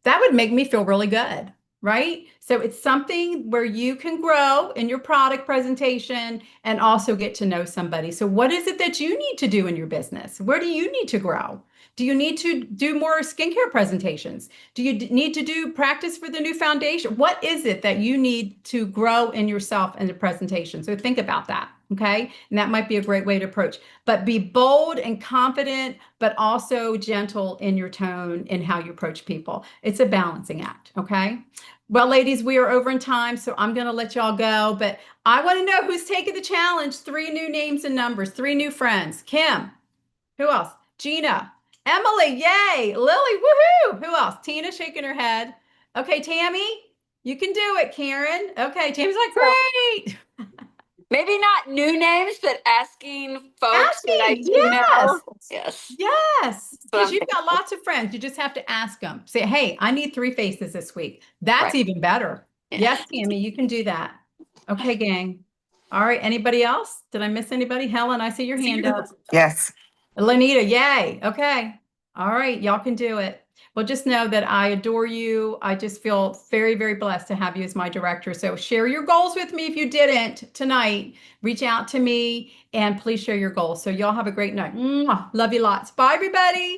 That would make me feel really good, right? So it's something where you can grow in your product presentation and also get to know somebody. So what is it that you need to do in your business? Where do you need to grow? Do you need to do more skincare presentations? Do you need to do practice for the new foundation? What is it that you need to grow in yourself in the presentation? So think about that. Okay. And that might be a great way to approach, but be bold and confident, but also gentle in your tone and how you approach people. It's a balancing act. Okay. Well, ladies, we are over in time, so I'm going to let y'all go, but I want to know who's taking the challenge. 3 new names and numbers, 3 new friends. Kim, who else? Gina, Emily, yay. Lily, woohoo. Who else? Tina shaking her head. Okay, Tammy, you can do it, Karen. Okay, Tammy's like, great. Maybe not new names, but asking folks that I Asking, do yes. know. Yes. Yes, But because you've got lots of friends. You just have to ask them. Say, hey, I need 3 faces this week. That's Right. even better. Yeah. Yes, Tammy, you can do that. Okay, gang. All right, anybody else? Did I miss anybody? Helen, I see your hand up. Yes. Lanita, yay. Okay. All right, y'all can do it. Well, just know that I adore you. I just feel very, very blessed to have you as my director. So share your goals with me if you didn't tonight. Reach out to me and please share your goals. So y'all have a great night. Mwah. Love you lots. Bye, everybody.